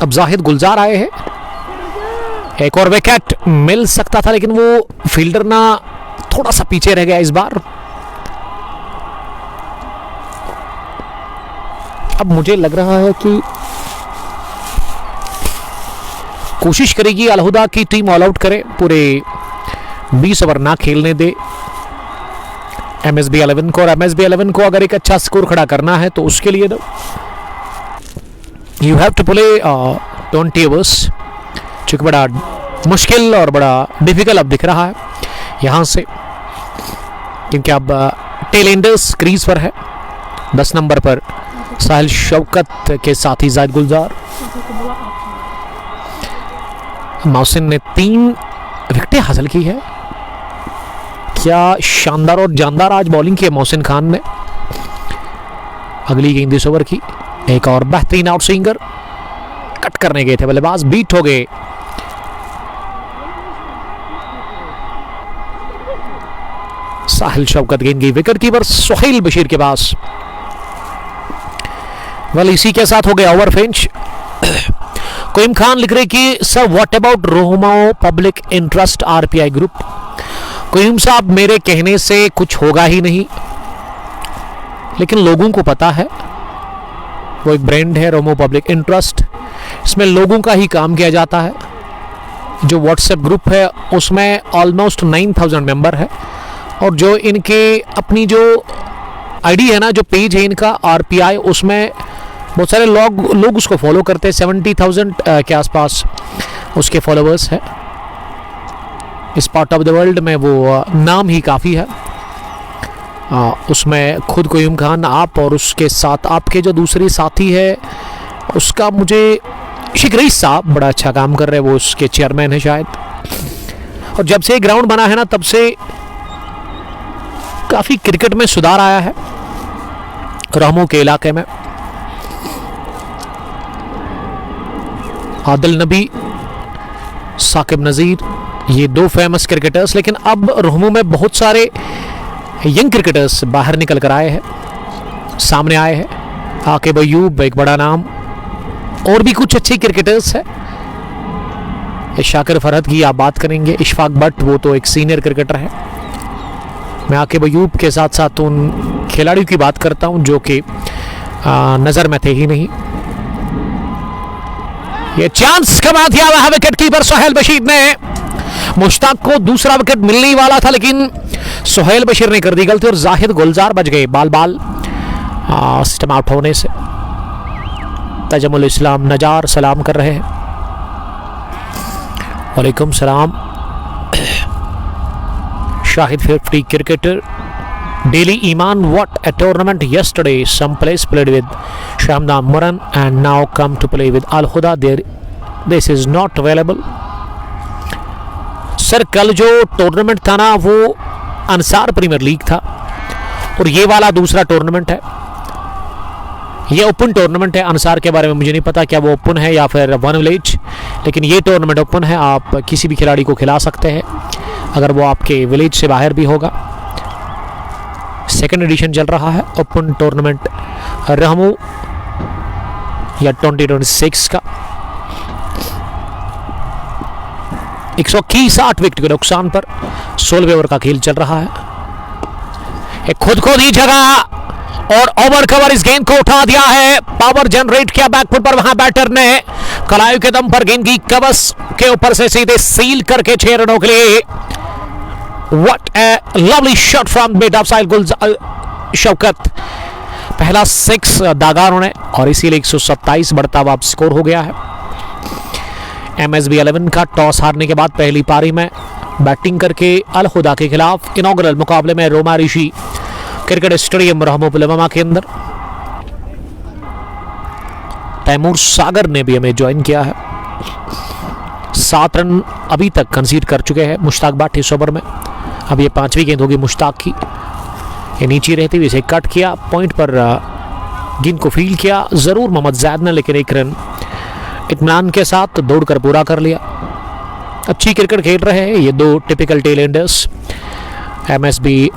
अब जाहिद गुलजार आए हैं, एक और विकेट मिल सकता था लेकिन वो फील्डर ना थोड़ा सा पीछे रह गया इस बार। अब मुझे लग रहा है कि कोशिश करेगी अलहुदा की टीम ऑल आउट करे, पूरे 20 ओवर ना खेलने दे MSB 11 को। और MSB 11 को अगर एक अच्छा स्कोर खड़ा करना है तो उसके लिए you have to play 20 overs, चूंकि बड़ा मुश्किल और बड़ा डिफिकल्ट अब दिख रहा है यहां से, क्योंकि अब टेल एंडर्स क्रीज पर है। 10 नंबर पर साहिल शौकत के साथ ही जाहिद गुलजार। मोहसिन ने 3 विकेटें हासिल की है। क्या शानदार और जानदार आज बॉलिंग की है मोहसिन खान ने। अगली गेंद इस ओवर की, एक और बेहतरीन आउट स्विंगर, कट करने गए थे बल्लेबाज, बीट हो गए। साहिल शौकत गेंद गई विकेट कीपर सुहेल बशीर के पास। वेल इसी के साथ हो गया ओवर फिनिश। कोइम खान लिख रहे कि sir what about Rohmao public interest RPI group. Koim साहब मेरे कहने से कुछ होगा ही नहीं, लेकिन लोगों को पता है वो एक ब्रांड है रोमो पब्लिक इंटरेस्ट, इसमें लोगों का ही काम किया जाता है। जो व्हाट्सएप ग्रुप है उसमें ऑलमोस्ट 9000 मेंबर है, और जो इनके अपनी जो आईडी है ना, जो पेज है इनका RPI, उसमें बहुत सारे लोग उसको फॉलो करते हैं। 70,000 के आसपास उसके फॉलोअर्स है। इस पार्ट ऑफ द वर्ल्ड में वो नाम ही काफ़ी है। उसमें खुद कोइम खान, आप और उसके साथ आपके जो दूसरी साथी है उसका मुझे शिकरीस साहब बड़ा अच्छा काम कर रहे हैं, वो उसके चेयरमैन है शायद। और जब से ग्राउंड बना है ना तब से काफ़ी क्रिकेट में सुधार आया है रामू के इलाके में। आदिल नबी, साकिब नज़ीर, ये 2 फेमस क्रिकेटर्स, लेकिन अब रोहमू में बहुत सारे यंग क्रिकेटर्स बाहर निकल कर आए हैं, सामने आए हैं। आकिब अयूब एक बड़ा नाम, और भी कुछ अच्छे क्रिकेटर्स हैं। शाकिर फरहत की आप बात करेंगे, इशफाक भट्ट वो तो एक सीनियर क्रिकेटर है। मैं आकिब अयूब के साथ साथ उन खिलाड़ियों की बात करता हूं जो कि नज़र में थे ही नहीं। ये चांस कमा दिया हुआ है विकेट कीपर सुहेल बशीर ने। मुश्ताक को दूसरा विकेट मिलने ही वाला था, लेकिन सुहेल बशीर ने कर दी गलती और जाहिद गुलजार बच गए बाल सिस्टम आउट होने से। तजमुल इस्लाम नजार सलाम कर रहे हैं। वालेकुम सलाम। Shahid 50 cricketer Daily Iman, what a tournament yesterday. Some players played with Shamdan Moran and now come to play with Al Huda. This is not available. Sir कल जो टूर्नामेंट था ना वो अंसार प्रीमियर लीग था, और ये वाला दूसरा टूर्नामेंट है। ये ओपन टूर्नामेंट है। अंसार के बारे में मुझे नहीं पता क्या वो ओपन है या फिर वन विलेज, लेकिन ये टूर्नामेंट ओपन है। आप किसी भी खिलाड़ी को खिला सकते हैं अगर वो आपके विलेज से बाहर भी होगा। सेकंड एडिशन चल रहा है ओपन टूर्नामेंट रहमू या 2026 का। 161 विकेट के नुकसान पर 16वें ओवर का खेल चल रहा है। एक खुद को दी जगह और ओवर कवर इस गेंद को उठा दिया है, पावर जनरेट किया बैकफुट पर। वहां बैटर ने कलायु के दम पर गेंद की कवच के ऊपर से सीधे सील करके 6 रनों के लिए। What a lovely shot from mid of साहिल गुलजार शौकत। पहला 6 दागा उन्होंने और इसीलिए 127 बढ़ता हुआ स्कोर हो गया है। MSB 11 का टॉस हारने के बाद पहली पारी में बैटिंग करके अल हुदा के खिलाफ इनॉग्रल मुकाबले में रोमा ऋषि क्रिकेट स्टेडियम रहमू पुलवामा के अंदर तैमूर सागर ने भी हमें ज्वाइन किया है। 7 रन अभी तक कंसीड कर चुके हैं मुश्ताक बाट इस ओवर में। अब ये 5वीं गेंद होगी मुश्ताक की। ये नीचे रहती हुई इसे कट किया, पॉइंट पर गेंद को फील्ड किया जरूर मोहम्मद जैद ने, लेकिन 1 रन इत्मीनान के साथ दौड़कर पूरा कर लिया। अच्छी क्रिकेट खेल रहे हैं ये 2 टिपिकल टेल एंडर्स। MSB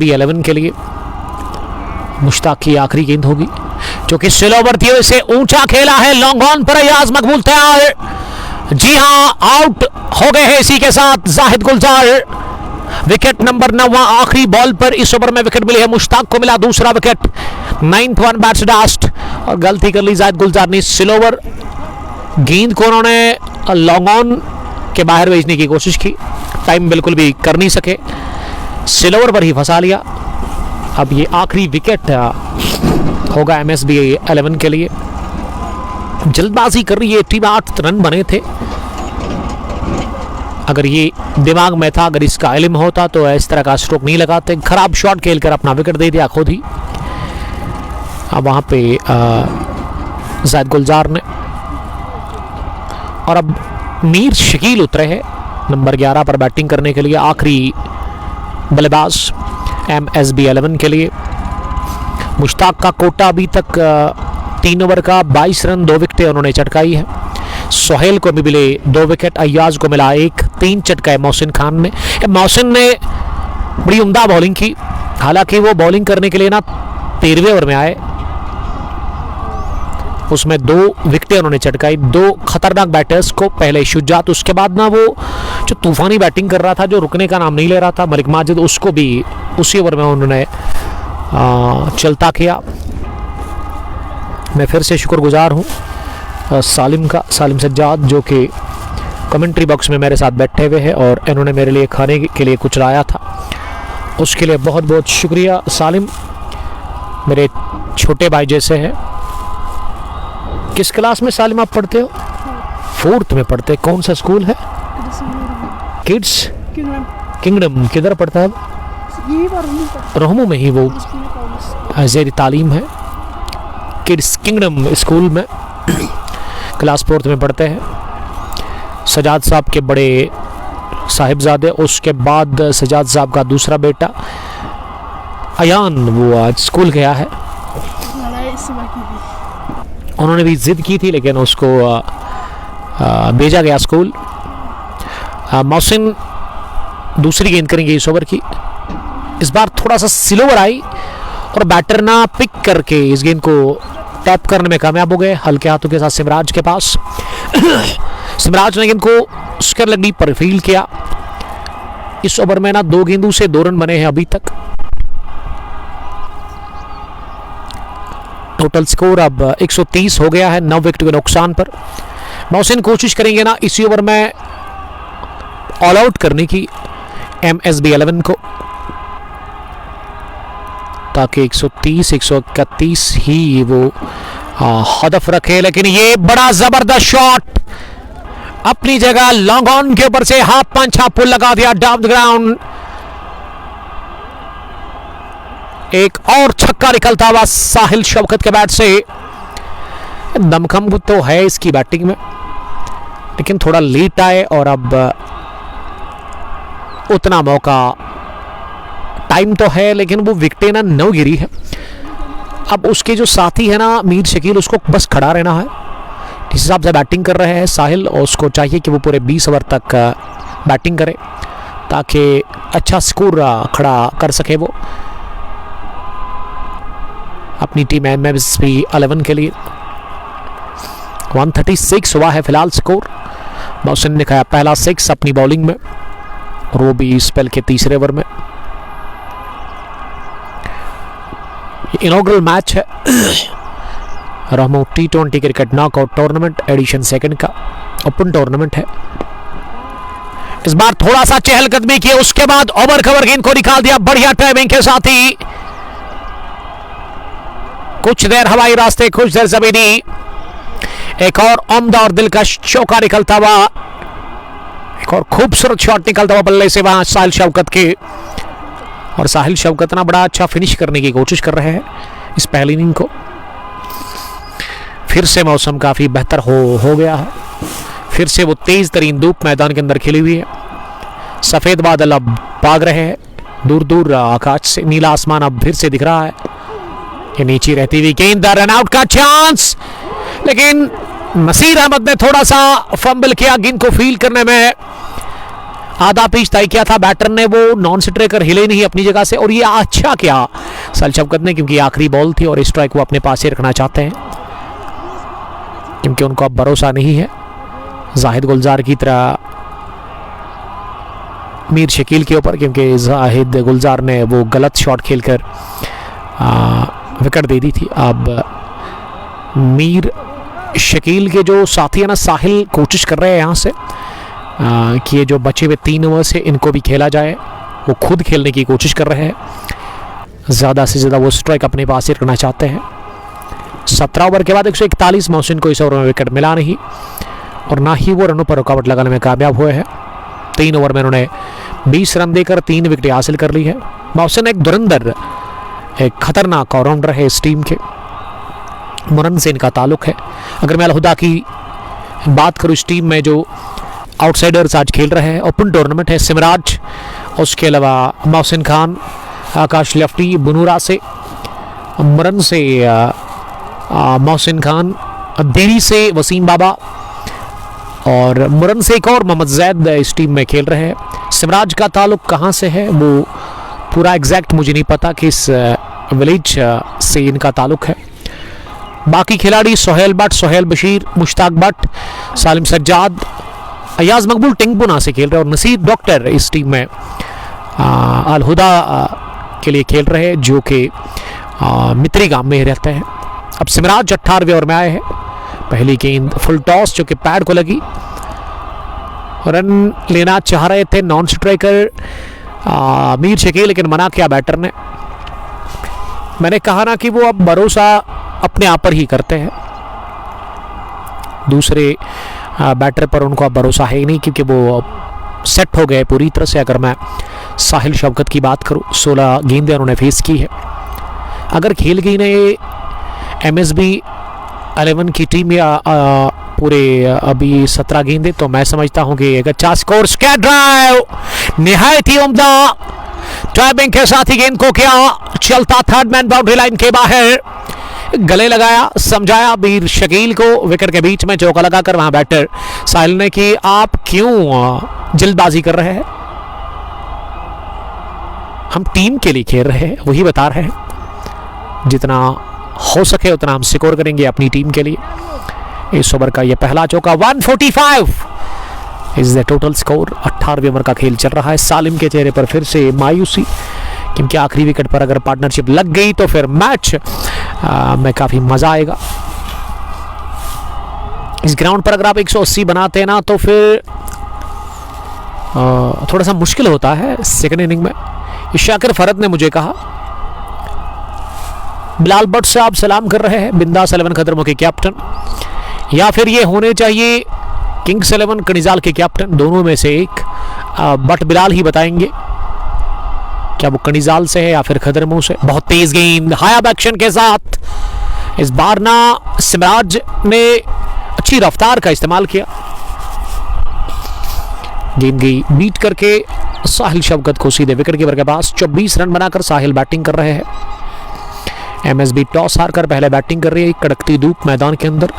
11 के लिए मुश्ताक की आखिरी गेंद होगी क्योंकि स्लो ओवर थी इसे ऊंचा खेला है, लॉन्ग ऑन पर अयाज मकबूल तैयार। जी हां, आउट हो गए हैं इसी के साथ जाहिद गुलजार। विकेट नंबर 9, आखिरी बॉल पर इस ओवर में विकेट मिली है, मुश्ताक को मिला दूसरा wicket. 9th one bats dust और गलती कर ली जाहिद गुलजार ने। स्लो ओवर गेंद को उन्होंने लॉन्ग ऑन के बाहर भेजने की कोशिश की, टाइम बिल्कुल भी कर नहीं सके, स्लो ओवर पर ही फंसा लिया। अब ये आखिरी विकेट होगा MSB 11 के लिए। जल्दबाजी कर रही है टीम, 8 रन बने थे। अगर ये दिमाग में था, अगर इसका इल्म होता तो इस तरह का स्ट्रोक नहीं लगाते। खराब शॉट खेलकर अपना विकेट दे दिया खुद ही। अब वहां पे जाहिद गुलजार ने, और अब मीर शकील उतरे हैं नंबर 11 पर बैटिंग करने के लिए। आखिरी बल्लेबाज MSB 11 के लिए। मुश्ताक का कोटा अभी तक 3 ओवर का 22 रन, 2 विकेटें उन्होंने चटकाई है। सोहेल को भी मिले 2 विकेट, अय्याज को मिला 1, 3 चटकाए मोहसिन खान ने। मोहसिन ने बड़ी उम्दा बॉलिंग की, हालांकि वो बॉलिंग करने के लिए ना 13वें ओवर में आए, उसमें 2 विकेटें उन्होंने चटकाई। 2 खतरनाक बैटर्स को, पहले शुजात, उसके बाद ना वो जो तूफानी बैटिंग कर रहा था, जो रुकने का नाम नहीं ले रहा था, मलिक माजिद, उसको भी उसी ओवर में उन्होंने चलता किया। मैं फिर से शुक्रगुजार हूँ सालिम का, सालिम सज्जाद, जो कि कमेंट्री बॉक्स में मेरे साथ बैठे हुए हैं और इन्होंने मेरे लिए खाने के लिए कुछ लाया था, उसके लिए बहुत बहुत शुक्रिया सालिम, मेरे छोटे भाई जैसे हैं। किस क्लास में सालिम आप पढ़ते हो? 4th में पढ़ते। कौन सा स्कूल है? Kids kingdom. किधर पढ़ता है? रोहमू में ही वो ज़ेर तालीम है, किड्स किंगडम स्कूल में क्लास 4th में पढ़ते हैं। सजाद साहब के बड़े साहिबजादे, उसके बाद सजाद साहब का दूसरा बेटा अयान, वो आज स्कूल गया है। उन्होंने भी जिद की थी लेकिन उसको भेजा गया स्कूल। मोहसिन दूसरी गेंद करेंगे इस ओवर की। इस बार थोड़ा सा स्लो ओवर आई और बैटर ना पिक करके इस गेंद को टैप करने में कामयाब हो गए, हल्के हाथों के साथ सिमराज के पास। सिमराज ने गेंद को स्क्वायर लेग पर फील्ड किया। इस ओवर में ना 2 गेंदों से 2 रन बने हैं अभी तक। टोटल स्कोर अब 130 हो गया है 9 विकेट के नुकसान पर। मोहसिन कोशिश करेंगे ना इसी ओवर में ऑल आउट करने की MSB 11 को, ताकि 130 131 ही वो हदफ रखे। लेकिन ये बड़ा जबरदस्त शॉट अपनी जगह, लॉन्ग ऑन के ऊपर से हाफ पंच, हाफ पुल लगा दिया डाउन द ग्राउंड। एक और छक्का निकलता हुआ साहिल शौकत के बैट से। दमखम तो है इसकी बैटिंग में, लेकिन थोड़ा लेट आए और अब उतना मौका, टाइम तो है लेकिन वो विकेटें ना 9 गिरी है। अब उसके जो साथी है ना मीर शकील, उसको बस खड़ा रहना है। जिस हिसाब से बैटिंग कर रहे हैं साहिल, और उसको चाहिए कि वो पूरे 20 ओवर तक बैटिंग करे ताकि अच्छा स्कोर खड़ा कर सके वो अपनी टीम MSB 11 के लिए। 136 हुआ है फिलहाल स्कोर। मोहसिन ने खाया पहला 6 अपनी बॉलिंग में, और वो भी स्पेल के तीसरे ओवर में। इनॉग्रल मैच है Rahmo T20 cricket knockout tournament edition 2 का ओपन टूर्नामेंट है। इस बार थोड़ा सा चहलकदमी की, उसके बाद ओवर कवर गेंद को निकाल दिया बढ़िया टाइमिंग के साथ ही। कुछ देर हवाई रास्ते, कुछ देर जमीनी। एक और उम्दा और दिलकश चौका निकलता हुआ, एक और खूबसूरत शॉट निकलता हुआ बल्ले से वहां साहिल शौकत के। और साहिल शौकत ना बड़ा अच्छा फिनिश करने की कोशिश कर रहे हैं इस पहली इनिंग को। फिर से मौसम काफी बेहतर हो गया है। फिर से वो तेज तरीन धूप मैदान के अंदर खिली हुई है। सफेद बादल अब भाग रहे हैं दूर दूर आकाश से, नीला आसमान अब फिर से दिख रहा है। ये नीचे रहती हुई गेंद, रन आउट का चांस, लेकिन नसीर अहमद ने थोड़ा सा फंबल किया गेंद को फील्ड करने में। आधा पिच तय किया था बैटर ने, वो नॉन स्ट्राइकर हिले नहीं अपनी जगह से, और ये अच्छा किया साहिल शफकत ने, क्योंकि आखिरी बॉल थी और स्ट्राइक वो अपने पास ही रखना चाहते हैं, क्योंकि उनको अब भरोसा नहीं है जाहिद गुलजार की तरह मीर शकील के ऊपर, क्योंकि जाहिद गुलजार ने वो गलत शॉट खेलकर विकेट दे दी थी। अब मीर शकील के जो साथी है ना साहिल, कोशिश कर रहे हैं यहाँ से कि ये जो बचे हुए 3 ओवर्स है इनको भी खेला जाए, वो खुद खेलने की कोशिश कर रहे हैं, ज़्यादा से ज़्यादा वो स्ट्राइक अपने पास ही रखना चाहते हैं। 17 ओवर के बाद 141, मोहसिन को इस ओवर में विकेट मिला नहीं और ना ही वो रनों पर रुकावट लगाने में कामयाब हुए हैं। 3 ओवर में उन्होंने 20 रन देकर 3 विकेट हासिल कर ली है। मोहसिन एक धुरंधर, एक खतरनाक ऑलराउंडर है इस टीम के, मुरन से इनका ताल्लुक है। अगर मैं अलहुदा की बात करूँ, इस टीम में जो आउटसाइडर्स आज खेल रहे हैं, ओपन टूर्नामेंट है, सिमराज, उसके अलावा मोहसिन खान, आकाश लफ्टी, बुनूरा से, मुरन से मोहसिन खान, देरी से वसीम बाबा और मुरन से एक और मोहम्मद जैद इस टीम में खेल रहे हैं। सिमराज का ताल्लुक कहाँ से है वो पूरा एग्जैक्ट मुझे नहीं पता, किस विलेज से इनका ताल्लुक है। बाकी खिलाड़ी सोहेल भट्ट, सोहेल बशीर, मुश्ताक भट्ट, सालिम सज्जाद, अयाज मकबूल टिंगपुना से खेल रहे हैं और नसीर डॉक्टर इस टीम में अलहुदा के लिए खेल रहे हैं, जो कि मित्री गांव में रहते हैं। अब सिमराज 18वें ओवर में आए हैं। पहली गेंद फुल टॉस जो कि पैड को लगी, रन लेना चाह रहे थे नॉन स्ट्राइकर मीर शकील, लेकिन मना किया बैटर ने। मैंने कहा ना कि वो अब भरोसा अपने आप पर ही करते हैं, दूसरे बैटर पर उनको अब भरोसा है ही नहीं, क्योंकि वो सेट हो गए पूरी तरह से। अगर मैं साहिल शफकत की बात करूं, 16 गेंदें उन्होंने फेस की है। अगर खेल गई ना ये MSB 11 की टीम या पूरे अभी 17 गेंदें, तो मैं समझता हूं कि एक अच्छा स्कोर। स्कैट ड्राइव निहायत ही उम्दा ड्राइविंग के साथ ही गेंद को किया, चलता थर्ड मैन बाउंड्री लाइन के बाहर, गले लगाया, समझाया मीर शकील को, विकेट के बीच में चौका लगाकर वहां बैटर साहिल ने कि आप क्यों जल्दबाजी कर रहे हैं, हम टीम के लिए खेल रहे हैं, वही बता रहे हैं, जितना हो सके उतना हम स्कोर करेंगे अपनी टीम के लिए। इस ओवर का यह पहला चौका, 145 इज द टोटल स्कोर। 18वें ओवर का खेल चल रहा है। सालिम के चेहरे पर फिर से मायूसी, क्योंकि आखिरी विकेट पर अगर पार्टनरशिप लग गई तो फिर मैच में काफी मजा आएगा। इस ग्राउंड पर अगर आप 180 बनाते हैं ना तो फिर थोड़ा सा मुश्किल होता है सेकंड इनिंग में। शाकिर फरद ने मुझे कहा, बिलाल भट्ट से आप सलाम कर रहे हैं, बिंदास 11 खतरमों के कैप्टन, या फिर ये होने चाहिए किंग्स 11 कनिजाल के कैप्टन, दोनों में से एक। बट बिलाल ही बताएंगे क्या वो कनिजाल से है या फिर खदरमू से। बहुत तेज गेंद हाई अप एक्शन के साथ, इस बार ना सिमराज ने अच्छी रफ्तार का इस्तेमाल किया, गेंद गई बीट करके साहिल शफकत को सीधे विकेट कीपर के पास। 24 रन बनाकर साहिल बैटिंग कर रहे हैं। MSB टॉस हारकर पहले बैटिंग कर रही है। कड़कती धूप मैदान के अंदर,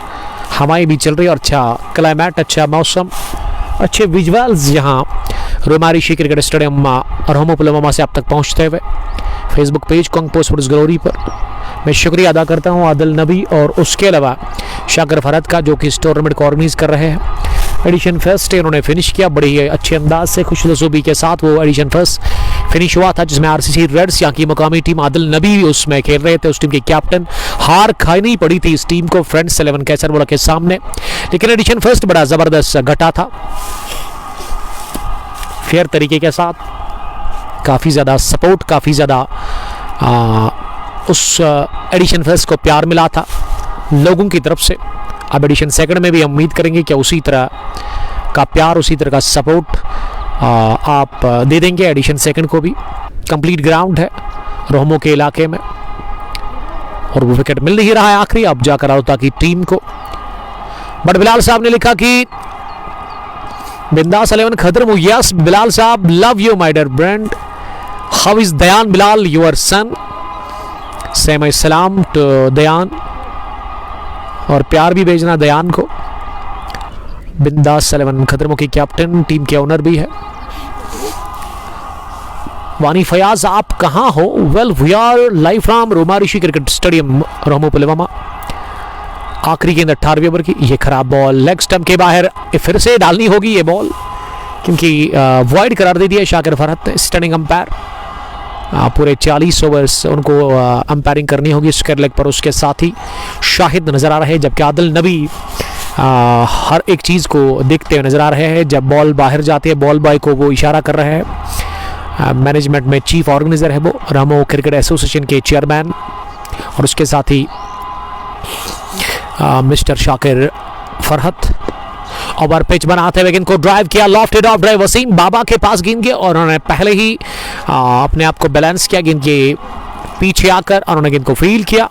हवाएं भी चल रही है और अच्छा क्लाइमेट, अच्छा मौसम, अच्छे विजुअल्स यहाँ रोमा ऋषि क्रिकेट स्टेडियम रोमो पुलवामा से आप तक पहुँचते हुए। Facebook page Kong sports glory पर मैं शुक्रिया अदा करता हूँ आदिल नबी और उसके अलावा शाकिर फरद का, जो कि इस टूर्नामेंट को ऑर्गेनाइज कर रहे हैं। एडिशन फर्स्ट इन्होंने फिनिश किया बड़ी ही अच्छे अंदाज से, खुशनसूबी के साथ वो एडिशन फर्स्ट फिनिश हुआ था, जिसमें RCC रेड्स यहाँ की मुकामी टीम, आदिल नबी उसमें खेल रहे थे, उस टीम के कैप्टन। हार खानी पड़ी थी इस टीम को फ्रेंड्स 11 कैसरवाला के सामने, लेकिन एडिशन फर्स्ट बड़ा जबरदस्त घटा था, फेयर तरीके के साथ, काफ़ी ज़्यादा सपोर्ट, काफ़ी ज़्यादा उस एडिशन फर्स्ट को प्यार मिला था लोगों की तरफ से। अब एडिशन सेकंड में भी हम उम्मीद करेंगे कि उसी तरह का प्यार, उसी तरह का सपोर्ट आप दे देंगे एडिशन सेकंड को भी। कंप्लीट ग्राउंड है रोहमो के इलाके में और वो विकेट मिल नहीं रहा है आखिरी, अब जाकर अलहुदा की टीम को। बट बिलाल साहब ने लिखा कि बिंदास 11 खदरमू, यस बिलाल साहब, love you my dear friend, how is Dayan Bilal your son, say my सलाम टू दयान, और प्यार भी भेजना दयान को। बिंदास 11 खतरमों की कैप्टन, टीम के ओनर भी है। वानी फयाज आप कहाँ हो? Well we are live from Roma Rishi cricket stadium Romo Pulwama. आखिरी गेंद 18वें ओवर की। ये खराब बॉल लेग स्टंप के बाहर, फिर से डालनी होगी ये बॉल क्योंकि वॉइड करार दे दिया शाकिर फरहत ने। स्टैंडिंग अंपायर पूरे 40 ओवर्स उनको अंपायरिंग करनी होगी स्क्वायर लेग पर। उसके साथ ही शाहिद नजर आ रहे हैं जबकि आदिल नबी हर एक चीज़ को देखते हुए नजर आ रहे हैं। जब बॉल बाहर जाती है बॉल बॉय को वो इशारा कर रहे हैं। मैनेजमेंट में चीफ ऑर्गेनाइजर है वो, रामो क्रिकेट एसोसिएशन के चेयरमैन, और उसके साथ ही mister Shakir Farhat. Over pitch बनाते हुए गेंद को ड्राइव किया, lofted off drive Wasim Baba के पास गेंद गई और उन्होंने पहले ही अपने आप को बैलेंस किया गेंद के पीछे आकर और उन्होंने गेंद को फील्ड किया।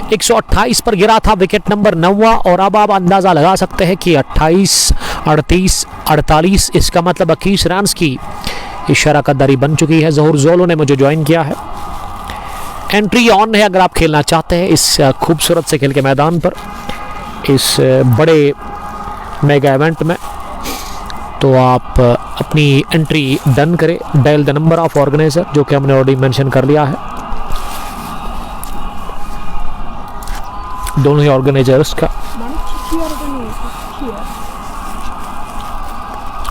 128 पर गिरा था, विकेट नंबर 9 और अब आप अंदाजा लगा सकते हैं कि 28, 38, 48 इसका मतलब 21 रन की इशारा कद्दारी बन चुकी है। जहूर जोलो ने मुझे ज्वाइन किया है। एंट्री ऑन है अगर आप खेलना चाहते हैं इस खूबसूरत से खेल के मैदान पर, इस बड़े मेगा इवेंट में, तो आप अपनी एंट्री डन करें। Dial the number of organiser जो कि हमने ऑलरेडी मेंशन कर लिया है। दोनों ही ऑर्गेनाइजर्स का।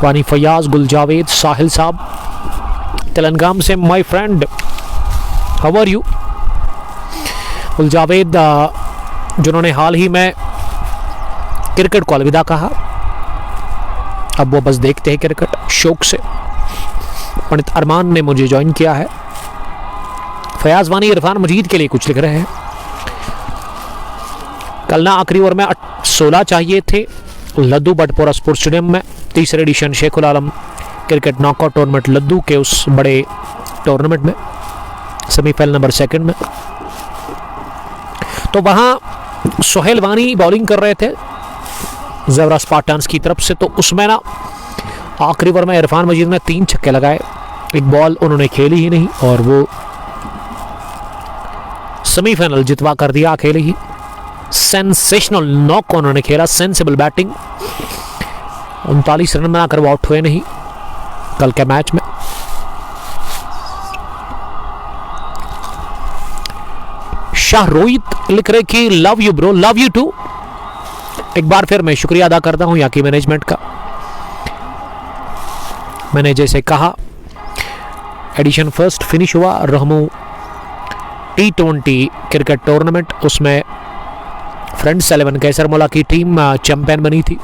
वानी फयाज, गुल जावेद, साहिल साहब तेलंगाना से। My friend how are you? Gul Javed जिन्होंने हाल ही में क्रिकेट को अलविदा कहा, अब वो बस देखते हैं क्रिकेट शौक से। पंडित अरमान ने मुझे ज्वाइन किया है। फयाज वानी इरफान मजीद के लिए कुछ लिख रहे हैं। कल ना आखिरी ओवर में 16 चाहिए थे लद्दू बटपोरा स्पोर्ट्स स्टेडियम में। तीसरे एडिशन शेखुल आलम क्रिकेट नॉकआउट टूर्नामेंट लद्दू के उस बड़े टूर्नामेंट में, सेमीफाइनल नंबर 2 में, तो वहां सोहेल वानी बॉलिंग कर रहे थे ज़ेबरा स्पार्टन्स की तरफ से। तो उसमें ना आखिरी ओवर में इरफान मजीद ने 3 छक्के लगाए, एक बॉल उन्होंने खेली ही नहीं और वो सेमीफाइनल जितवा कर दिया अकेले ही। सेंसेशनल नॉक उन्होंने खेला, सेंसिबल बैटिंग। 39 रन बनाकर वो आउट हुए नहीं कल के मैच में। शाह रोहित लिख रहे कि love you bro, love you too. एक बार फिर मैं शुक्रिया अदा करता हूं यहाँ की मैनेजमेंट का। मैंने जैसे कहा एडिशन फर्स्ट फिनिश हुआ रहमू T20 क्रिकेट टूर्नामेंट, उसमें फ्रेंड्स 11 कैसरमौला की टीम चैंपियन बनी थी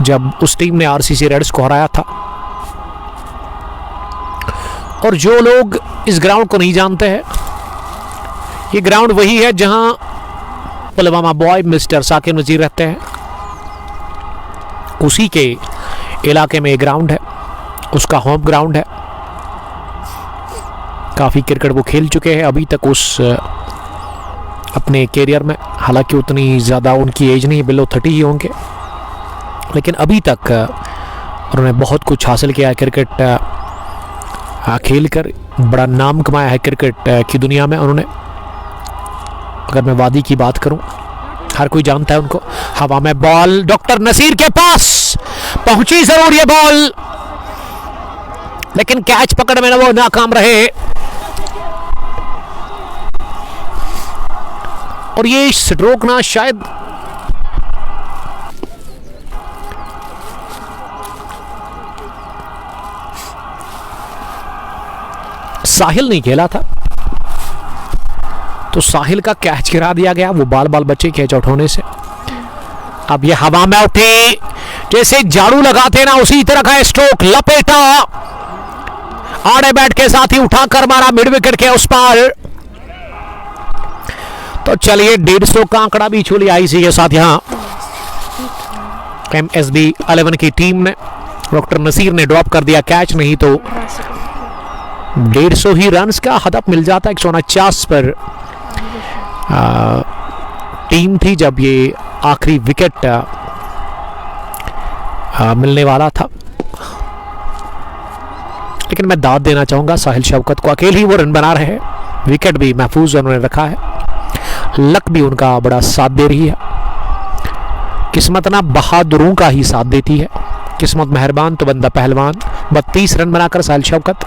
जब उस टीम ने RCC रेड्स को हराया था। और जो लोग इस ग्राउंड को नहीं जानते हैं, ये ग्राउंड वही है जहां पुलवामा बॉय मिस्टर साकिर नजीर रहते हैं। उसी के इलाके में ग्राउंड है, उसका होम ग्राउंड है। काफ़ी क्रिकेट वो खेल चुके हैं अभी तक उस अपने कैरियर में, हालांकि उतनी ज़्यादा उनकी एज नहीं, बिलो 30 ही होंगे, लेकिन अभी तक उन्होंने बहुत कुछ हासिल किया है क्रिकेट खेल कर। बड़ा नाम कमाया है क्रिकेट की दुनिया में उन्होंने। अगर मैं वादी की बात करूं, हर कोई जानता है उनको। हवा में बॉल डॉक्टर नसीर के पास पहुंची जरूर ये बॉल, लेकिन कैच पकड़ में वो नाकाम रहे। और ये स्ट्रोक ना शायद साहिल नहीं खेला था, तो साहिल का कैच गिरा दिया गया, वो बाल बाल बचे कैच आउट होने से। अब ये हवा में उठी, जैसे झाड़ू लगाते ना उसी तरह का स्ट्रोक, लपेटा आड़े बैट के साथ ही उठाकर मारा मिड विकेट के उस पार। तो चलिए 150 का आंकड़ा भी छू लिया इसी के साथ। यहां MSB 11 की टीम ने, डॉक्टर नसीर ने ड्रॉप कर दिया कैच, नहीं तो 150 ही रन्स का हदफ मिल जाता। 149 पर टीम थी जब ये आखिरी विकेट मिलने वाला था, लेकिन मैं दाद देना चाहूंगा साहिल शौकत को। अकेले ही वो रन बना रहे हैं, विकेट भी महफूज उन्होंने रखा है, लक भी उनका बड़ा साथ दे रही है। किस्मत ना बहादुरों का ही साथ देती है, किस्मत मेहरबान तो बंदा पहलवान। 32 रन बनाकर साहिल शौकत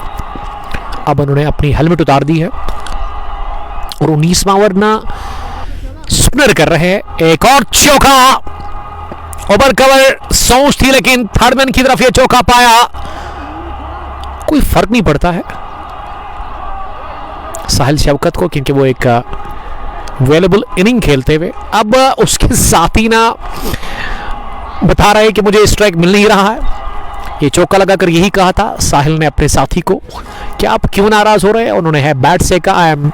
अब उन्होंने अपनी हेलमेट उतार दी है और 19वां ओवर ना स्पिनर कर रहे हैं। एक और चौका, ओवर कवर सोच थी लेकिन थर्डमैन की तरफ ये चौका पाया। कोई फर्क नहीं पड़ता है साहिल शौकत को, क्योंकि वो एक वेलेबल इनिंग खेलते हुए अब उसके साथी ना बता रहे कि मुझे स्ट्राइक मिल नहीं रहा है। ये चौका लगाकर यही कहा था साहिल ने अपने साथी को कि आप क्यों नाराज हो रहे हैं। उन्होंने है बैट से कहा, आई एम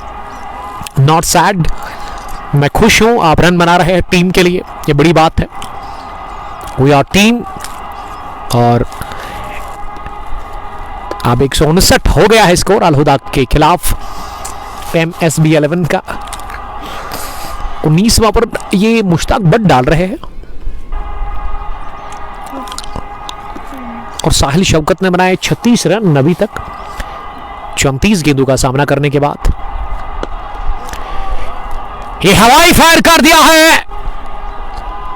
नॉट सैड, मैं खुश हूं, आप रन बना रहे हैं टीम के लिए, ये बड़ी बात है, वी आर टीम। और अब 159 हो गया है स्कोर अल हुदा के खिलाफ MSB 11 का। 19वां पर ये मुश्ताक बट डाल रहे हैं और साहिल शौकत ने बनाए 36 रन अभी तक 34 गेंदों का सामना करने के बाद। ये हवाई फायर कर दिया है,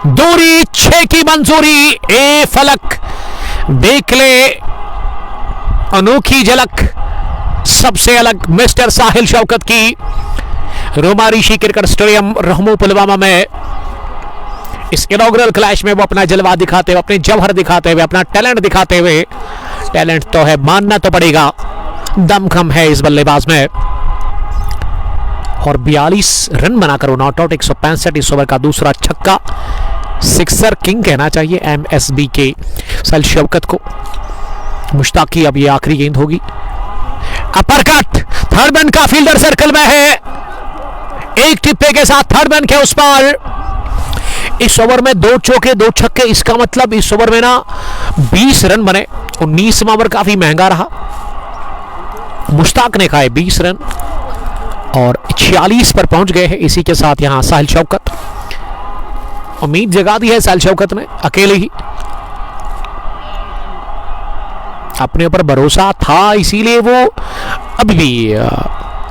दूरी 6 की मंजूरी। ए फलक देख ले अनोखी झलक, सबसे अलग मिस्टर साहिल शौकत की रोमारिशी क्रिकेट स्टेडियम रहमो पुलवामा में इस इनॉग्रल क्लैश में वो अपना जलवा दिखाते हुए, अपने जौहर दिखाते हुए, अपना टैलेंट दिखाते हुए, टैलेंट तो है मानना तो पड़ेगा, दमखम है इस बल्लेबाज में। और 42 रन बनाकर वो नॉट आउट। 165 इस ओवर का दूसरा छक्का, सिक्सर किंग कहना चाहिए MSB के साहिल शौकत को। मुश्ताक की अब ये आखिरी गेंद होगी। अपरकट, थर्ड मैन का फील्डर सर्कल में है, एक टिप्पे के साथ थर्ड मैन के उस पार। इस ओवर में 2 चौके 2 छक्के, इसका मतलब इस ओवर में ना 20 रन बने। 19वां ओवर काफी महंगा रहा, मुश्ताक ने खाए 20 रन और 46 पर पहुंच गए हैं। इसी के साथ यहां साहिल शौकत, उम्मीद जगा दी है साहिल शौकत ने अकेले ही, अपने ऊपर भरोसा था, इसीलिए वो अभी भी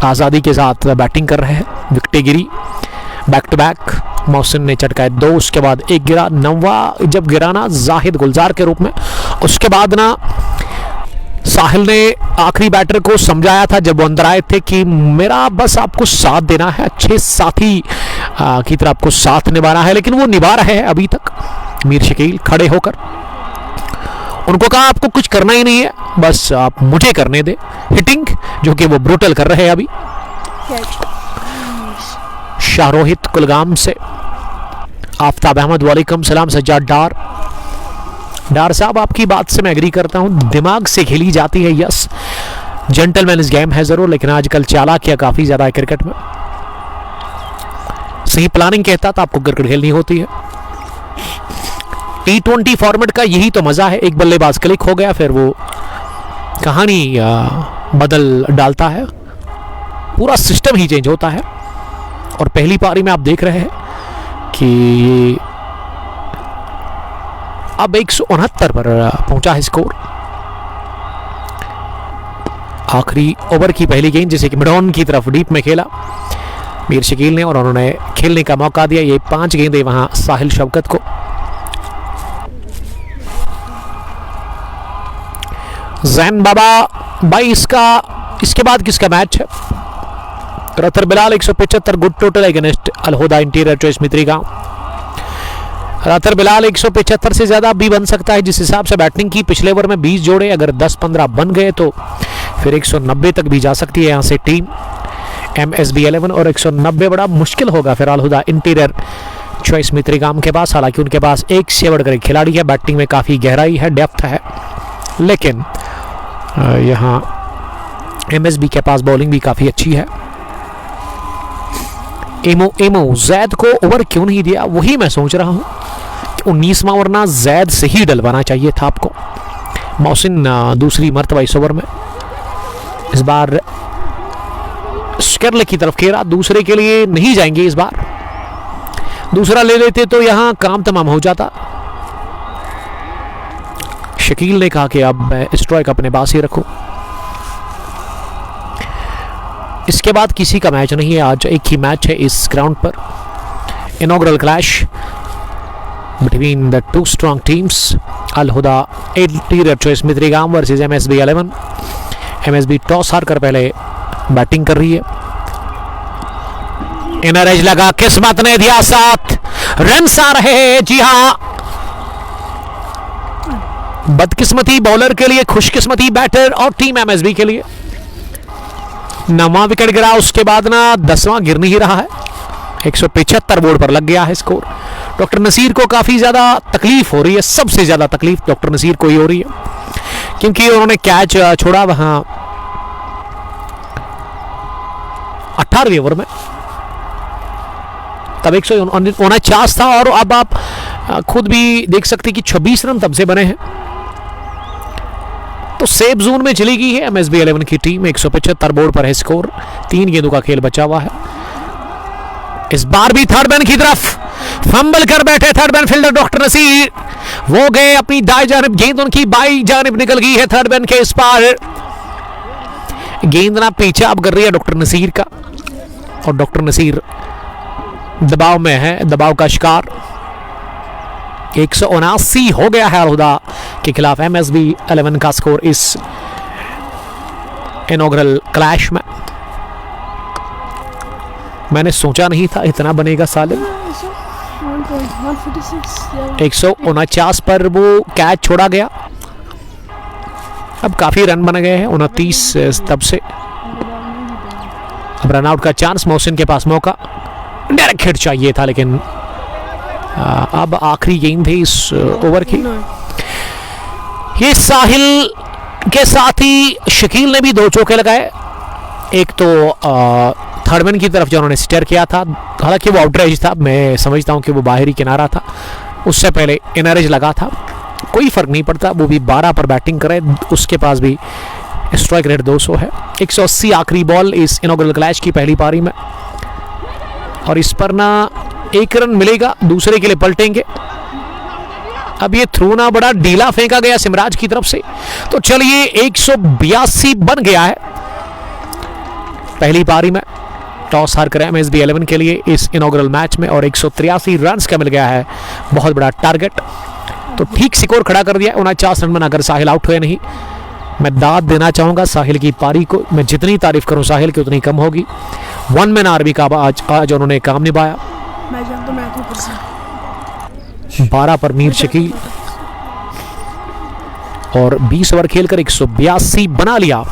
आजादी के साथ बैटिंग कर रहे हैं। विकेटें गिरी बैक टू बैक, मोहसिन ने चटकाए 2, उसके बाद 1 गिरा, 9वां जब गिरा ना जाहिद गुलजार के रूप में, उसके बाद ना साहिल ने आखिरी बैटर को समझाया था जब वो अंदर आए थे कि मेरा बस आपको साथ देना है, अच्छे साथी की तरह आपको साथ निभाना है, लेकिन वो निभा रहे हैं अभी तक। मीर शकील खड़े होकर उनको कहा आपको कुछ करना ही नहीं है, बस आप मुझे करने दे हिटिंग, जो कि वो ब्रूटल कर रहे हैं अभी। शाहरोहित कुलगाम से, आफ्ताब अहमद वालेकुम सलाम, सज्जाद डार साहब आपकी बात से मैं एग्री करता हूं, दिमाग से खेली जाती है यस, जेंटलमैन इस गेम है जरूर, लेकिन आजकल चालाकियां काफी ज्यादा है क्रिकेट में। सही प्लानिंग कहता था आपको क्रिकेट खेलनी होती है। T20 फॉर्मेट का यही तो मजा है, एक बल्लेबाज क्लिक हो गया फिर वो कहानी बदल डालता है, पूरा सिस्टम ही चेंज होता है। और पहली पारी में आप देख रहे हैं कि अब 169 पर पहुंचा है स्कोर। आखिरी ओवर की पहली गेंद जिसे कि मिडॉन की तरफ डीप में खेला मीर शकील ने और उन्होंने खेलने का मौका दिया। ये 5 गेंदें वहां साहिल शौकत को। जैन बाबा 22 का, इसके बाद किसका मैच है? रतर बिलाल 175 गुड टोटल अगेंस्ट अल हुदा इंटीरियर चॉइस मित्रीगांव। रतर बिलाल 175 से ज्यादा भी बन सकता है, जिस हिसाब से बैटिंग की पिछले ओवर में 20 जोड़े, अगर 10-15 बन गए तो फिर 190 तक भी जा सकती है यहां से टीम MSB 11। और 190 बड़ा मुश्किल होगा फिर अल हुदा इंटीरियर चॉइस मित्रीगांव के पास, हालांकि उनके पास एक से बढ़कर एक खिलाड़ी है, बैटिंग में काफी गहराई है, डेप्थ है, लेकिन यहाँ MSB के पास बॉलिंग भी काफी अच्छी है। एमो जैद को ओवर क्यों नहीं दिया, वही मैं सोच रहा हूं। 19वां ओवर ना जैद से ही डलवाना चाहिए था आपको। मोहसिन दूसरी मर्तबा इस ओवर में, इस बार स्कर्ल की तरफ खेला, दूसरे के लिए नहीं जाएंगे इस बार, दूसरा ले लेते तो यहां काम तमाम हो जाता। शकील ने कहा कि अब मैं स्ट्राइक अपने पास ही रखूं। इसके बाद किसी का मैच नहीं है, आज एक ही मैच है इस ग्राउंड पर। Inaugural clash between the 2 strong teams Al Huda interior choice Mitrigam versus MSB 11। MSB toss हार कर पहले बैटिंग कर रही है। इनर एज लगा, किस्मत ने दिया साथ, रन आ रहे हैं। जी हां, बदकिस्मती बॉलर के लिए, खुशकिस्मती बैटर और टीम MSB के लिए। 9वां विकेट गिरा, उसके बाद ना 10वां गिर नहीं रहा है। 175 बोर्ड पर लग गया है स्कोर। डॉक्टर नसीर को काफी ज्यादा तकलीफ हो रही है, सबसे ज्यादा तकलीफ डॉक्टर नसीर को ही हो रही है, क्योंकि उन्होंने कैच छोड़ा वहां 18वें ओवर में, तब 149 था, और अब आप खुद भी देख सकते हैं कि 26 रन तब से बने हैं। तो सेफ जोन में चली गई है MSB 11 की टीम। 175 बोर्ड पर है स्कोर, 3 गेंदों का खेल बचा हुआ है। इस बार भी थर्ड मैन की तरफ फंबल कर बैठे third man fielder doctor Nasir, वो गए अपनी दाएं जानिब, गेंद उनकी बाई जानिब निकल गई है थर्ड मैन के इस पार। गेंद ना पीछा अब कर रही है डॉक्टर नसीर का, और डॉक्टर नसीर दबाव में है, दबाव का शिकार। 179 हो गया है अल हुदा के खिलाफ MSB 11 का स्कोर इस इनॉग्रल क्लैश में। मैंने सोचा नहीं था इतना बनेगा सालिम। 149 पर वो कैच छोड़ा गया। अब काफी रन बन गए हैं, 29 तब से। अब रन आउट का चांस, मोहसिन के पास मौका, डायरेक्ट हिट चाहिए था, लेकिन अब आखिरी गेंद थी इस ओवर की। ये साहिल के साथ ही शकील ने भी 2 चौके लगाए। एक तो थर्डमैन की तरफ जो उन्होंने स्टेयर किया था, हालांकि वो आउटर एज था, मैं समझता हूं कि वो बाहरी किनारा था, उससे पहले इनर एज लगा था, कोई फर्क नहीं पड़ता। वो भी 12 पर बैटिंग करे, उसके पास भी स्ट्राइक रेट 200 है। 180 आखिरी बॉल इस इनॉग्रल क्लैश की पहली पारी में, और इस पर ना 1 रन मिलेगा, दूसरे के लिए पलटेंगे। अब ये थ्रू ना बड़ा ढीला फेंका गया सिमराज की तरफ से, तो चलिए 182 बन गया है पहली पारी में। टॉस हार कर MSB 11 के लिए इस इनॉग्रल मैच में, और 183 रन का मिल गया है, बहुत बड़ा टारगेट। तो ठीक स्कोर खड़ा कर दिया 49 रन में, अगर साहिल आउट हुए नहीं। मैं दाद देना चाहूंगा साहिल की पारी को, मैं जितनी तारीफ करूं साहिल की उतनी कम होगी। 1 मैन आर्मी का आज उन्होंने काम निभाया। 12 पर मीर शकील, और 20 ओवर खेलकर 182 बना लिया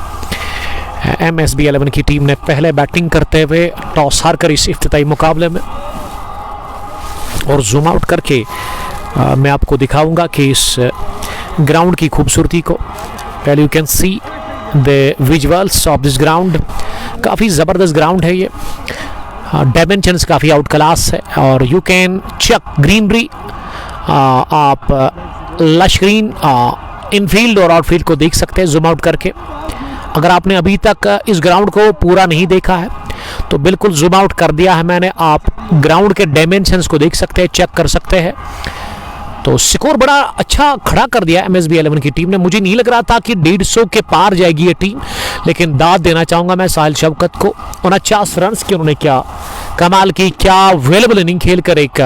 MSB 11 की टीम ने, पहले बैटिंग करते हुए टॉस हार कर इस इफ्तिताई मुकाबले में। और जूम आउट करके मैं आपको दिखाऊंगा कि इस ग्राउंड की खूबसूरती को। Well you can see the visuals of this ground. काफ़ी ज़बरदस्त ग्राउंड है ये, डायमेंशंस काफ़ी आउट क्लास है, और यू कैन चेक ग्रीनरी। आप लश ग्रीन इनफील्ड और आउटफील्ड को देख सकते हैं जूम आउट करके। अगर आपने अभी तक इस ग्राउंड को पूरा नहीं देखा है तो बिल्कुल जूम आउट कर दिया है मैंने, आप ग्राउंड के डायमेंशंस को देख सकते हैं, चेक कर सकते हैं। तो स्कोर बड़ा अच्छा खड़ा कर दिया MSB 11 की टीम ने। मुझे नहीं लग रहा था कि 150 के पार जाएगी ये टीम, लेकिन दाद देना चाहूंगा मैं साहिल शौकत को। 49 रन की उन्होंने क्या कमाल की, क्या अवेलेबल इनिंग खेलकर एक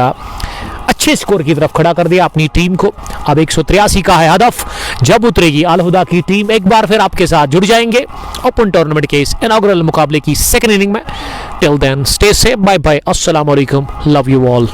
अच्छे स्कोर की तरफ खड़ा कर दिया अपनी टीम को। अब 183 का है हदफ, जब उतरेगी अल हुदा की टीम एक बार फिर आपके साथ जुड़ जाएंगे ओपन टूर्नामेंट के इस इनॉग्रल मुकाबले की सेकंड इनिंग में। Till then stay safe, bye bye, अस्सलाम वालेकुम, लव यू ऑल।